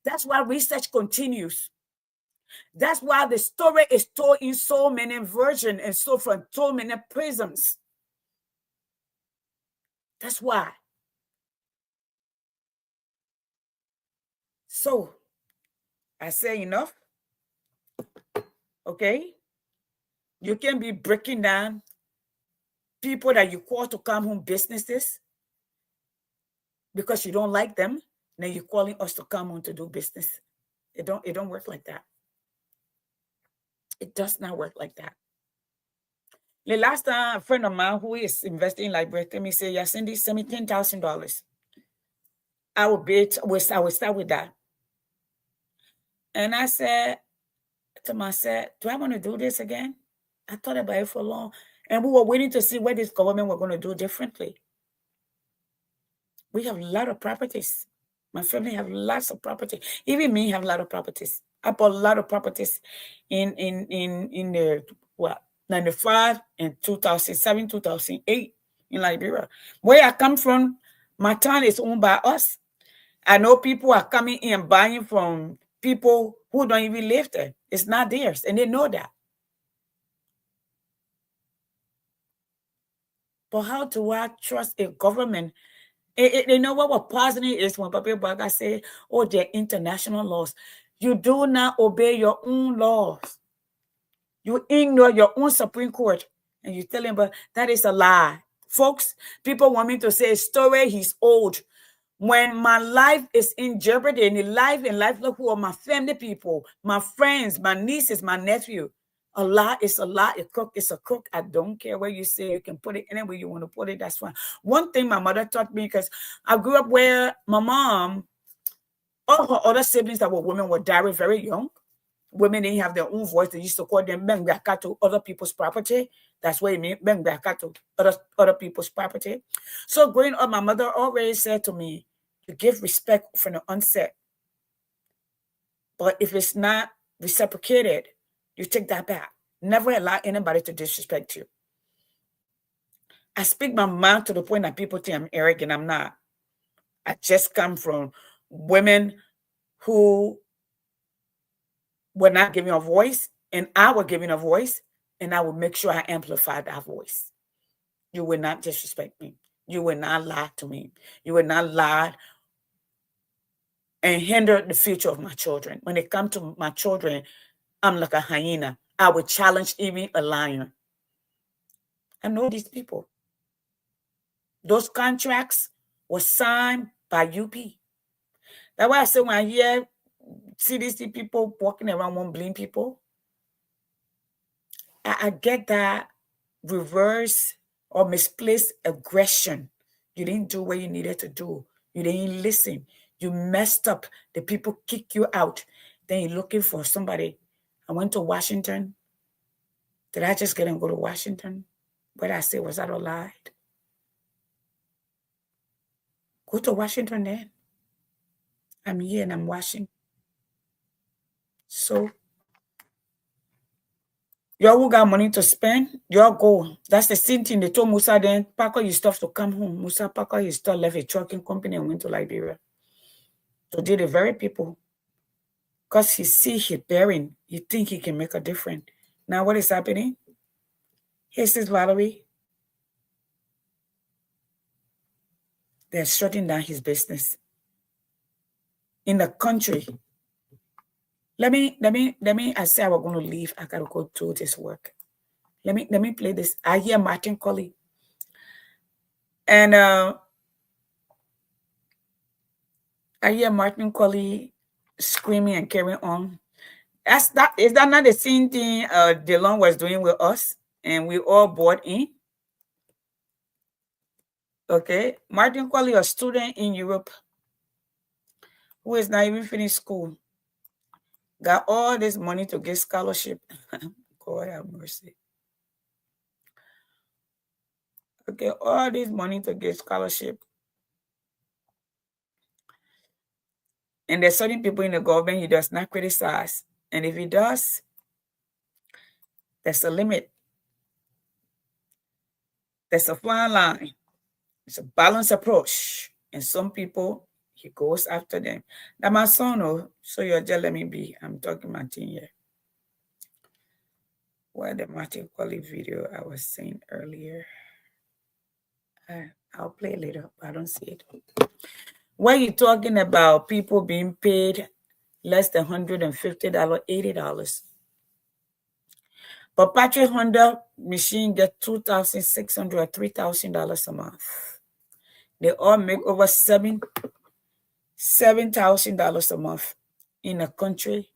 That's why research continues. That's why the story is told in so many versions and so from so many prisms. That's why. So, I say enough. Okay? You can be breaking down people that you call to come home businesses because you don't like them. Then you're calling us to come home to do business. It don't work like that. It does not work like that. The last time a friend of mine who is investing in Liberia told me, say, yeah, send me $10,000. I will start with that. And I said to myself, do I want to do this again? I thought about it for long. And we were waiting to see what this government were going to do differently. We have a lot of properties. My family have lots of property. Even me have a lot of properties. I bought a lot of properties in the 95 and 2007, 2008 in Liberia. Where I come from, my town is owned by us. I know people are coming in and buying from people who don't even live there. It's not theirs, and they know that. But how do I trust a government? You know what positive is when Papa Baga say, oh, they're international laws. You do not obey your own laws. You ignore your own Supreme Court. And you tell them, but that is a lie. Folks, people want me to say a story, he's old. When my life is in jeopardy, and the life and livelihood of my family people, my friends, my nieces, my nephew, a lie is a lie. A cook is a cook. I don't care where you say. You can put it anywhere you want to put it. That's fine. One thing my mother taught me, because I grew up where my mom, all her other siblings that were women were died very young. Women didn't have their own voice. They used to call them Bengbakato, other people's property. That's what it means, Bengbakato, other people's property. So growing up, my mother always said to me, to give respect from the onset. But if it's not reciprocated, you take that back. Never allow anybody to disrespect you. I speak my mind to the point that people think I'm arrogant. I'm not. I just come from women who were not giving a voice, and I was giving a voice, and I will make sure I amplify that voice. You will not disrespect me. You will not lie to me. You will not lie and hinder the future of my children. When it comes to my children, I'm like a hyena. I would challenge even a lion. I know these people. Those contracts were signed by UP. That's why I say when I hear CDC people walking around won't blame people, I get that reverse or misplaced aggression. You didn't do what you needed to do. You didn't listen. You messed up. The people kick you out. Then you're looking for somebody. I went to Washington. Did I just get and go to Washington? What I say, was that a lie? Go to Washington then. I'm here and I'm watching. So, y'all who got money to spend, y'all go. That's the same thing they told Musa then. Pack all your stuff to come home. Musa packed all his stuff, left a trucking company and went to Liberia. So did the very people, because he see he bearing, he think he can make a difference. Now what is happening? Here's this Valerie. They're shutting down his business. In the country. Let me, I said I was going to leave. I got to go do this work. Let me play this. I hear Martin Colley. And I hear Martin Colley screaming and carrying on. Is that not the same thing DeLong was doing with us? And we all bought in? Okay. Martin Colley, a student in Europe, who is not even finished school, got all this money to get scholarship. God have mercy. Okay, all this money to get scholarship. And there's certain people in the government he does not criticize. And if he does, there's a limit. There's a fine line. It's a balanced approach. And some people, he goes after them. Now my son, so you're just let me be. I'm talking my thing here. Well, the Martin Colley video I was saying earlier. I'll play it later, but I don't see it. When you're talking about people being paid less than $150, $80. But Patrick Honda machine get $2,600 or $3,000 a month. They all make over $7,000 a month in a country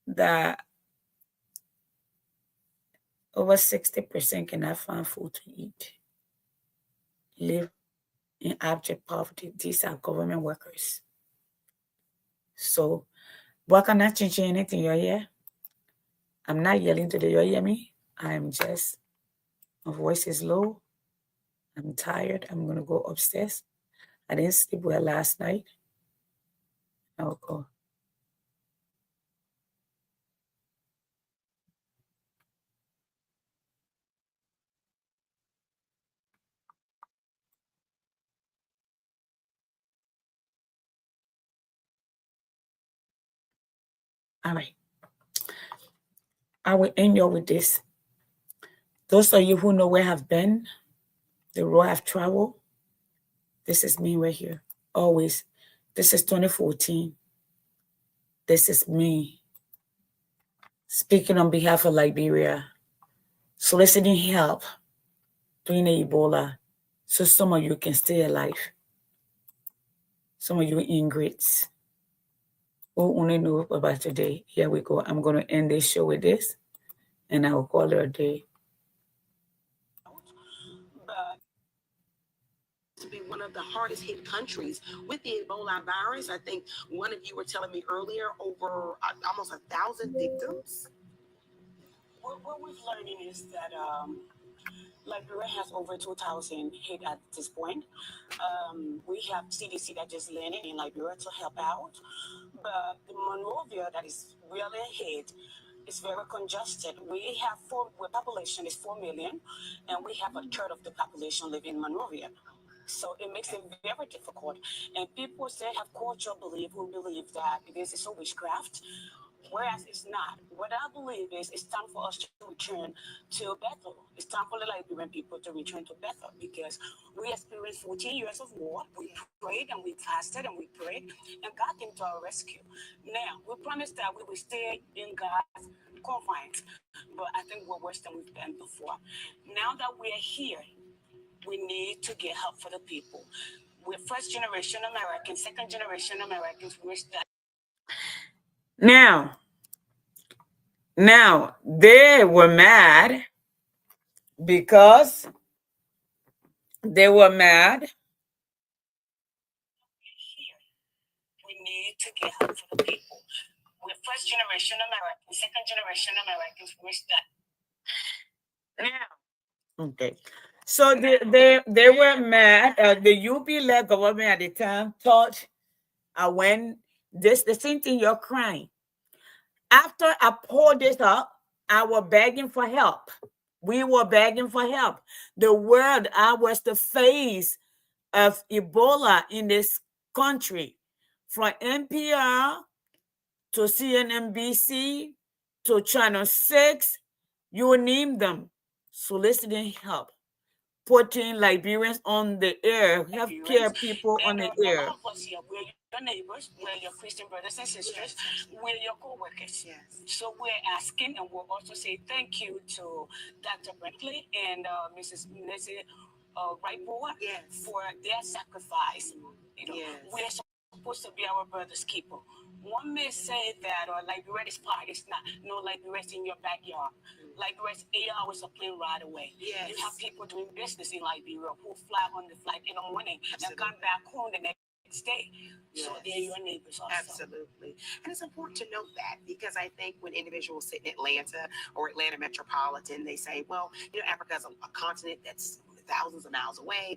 that over 60% cannot find food to eat, live in abject poverty. These are government workers. So, what can I change anything you hear? I'm not yelling today, you hear me? I'm just, my voice is low. I'm tired. I'm going to go upstairs. I didn't sleep well last night. I'll go. All right. I will end you with this. Those of you who know where I've been, the road I've traveled, this is me right here. Always. This is 2014. This is me. Speaking on behalf of Liberia. Soliciting help during the Ebola, so some of you can stay alive. Some of you ingrates who only know about today. Here we go. I'm going to end this show with this, and I will call it a day. To be one of the hardest hit countries with the Ebola virus. I think one of you were telling me earlier over almost 1,000 victims. What we're learning is that Liberia has over 2,000 hit at this point. We have CDC that just landed in Liberia to help out. But the Monrovia that is really hit is very congested. We have the population is 4 million, and we have a third of the population living in Monrovia. So it makes it very difficult. And people say have cultural belief who believe that this is a witchcraft, whereas it's not. What I believe is it's time for us to return to Bethel. It's time for the Liberian people to return to Bethel because we experienced 14 years of war. We prayed and we fasted and we prayed, and God came to our rescue. Now, we promised that we will stay in God's confines, but I think we're worse than we've been before. Now that we're here, we need to get help for the people. We're first generation Americans, second generation Americans. Wish that. Now, they were mad because they were mad. We need to get help for the people. We're first generation Americans, second generation Americans. Wish that. Now, okay. So they were mad. The UP-led government at the time thought when the same thing you're crying. After I poured this up, I was begging for help. We were begging for help. The world, I was the face of Ebola in this country, from NPR to CNNBC to Channel 6, you name them, soliciting help, putting Liberians on the air, healthcare people on the air. We're your neighbors, we're your Christian brothers and sisters, we're your co-workers. Yes. So we're asking, and we'll also say thank you to Dr. Brinkley and Mrs. Wright-Boer for their sacrifice. You know, we're supposed to be our brother's keeper. One may say that Liberia is part. It's not. No, Liberia is in your backyard. Liberia is 8 hours of plane ride away. Yes. You have people doing business in Liberia who fly on the flight in the morning and come back home the next day. Yes. So they're your neighbors also. Absolutely. And it's important to note that because I think when individuals sit in Atlanta or Atlanta metropolitan, they say, well, Africa is a continent that's thousands of miles away.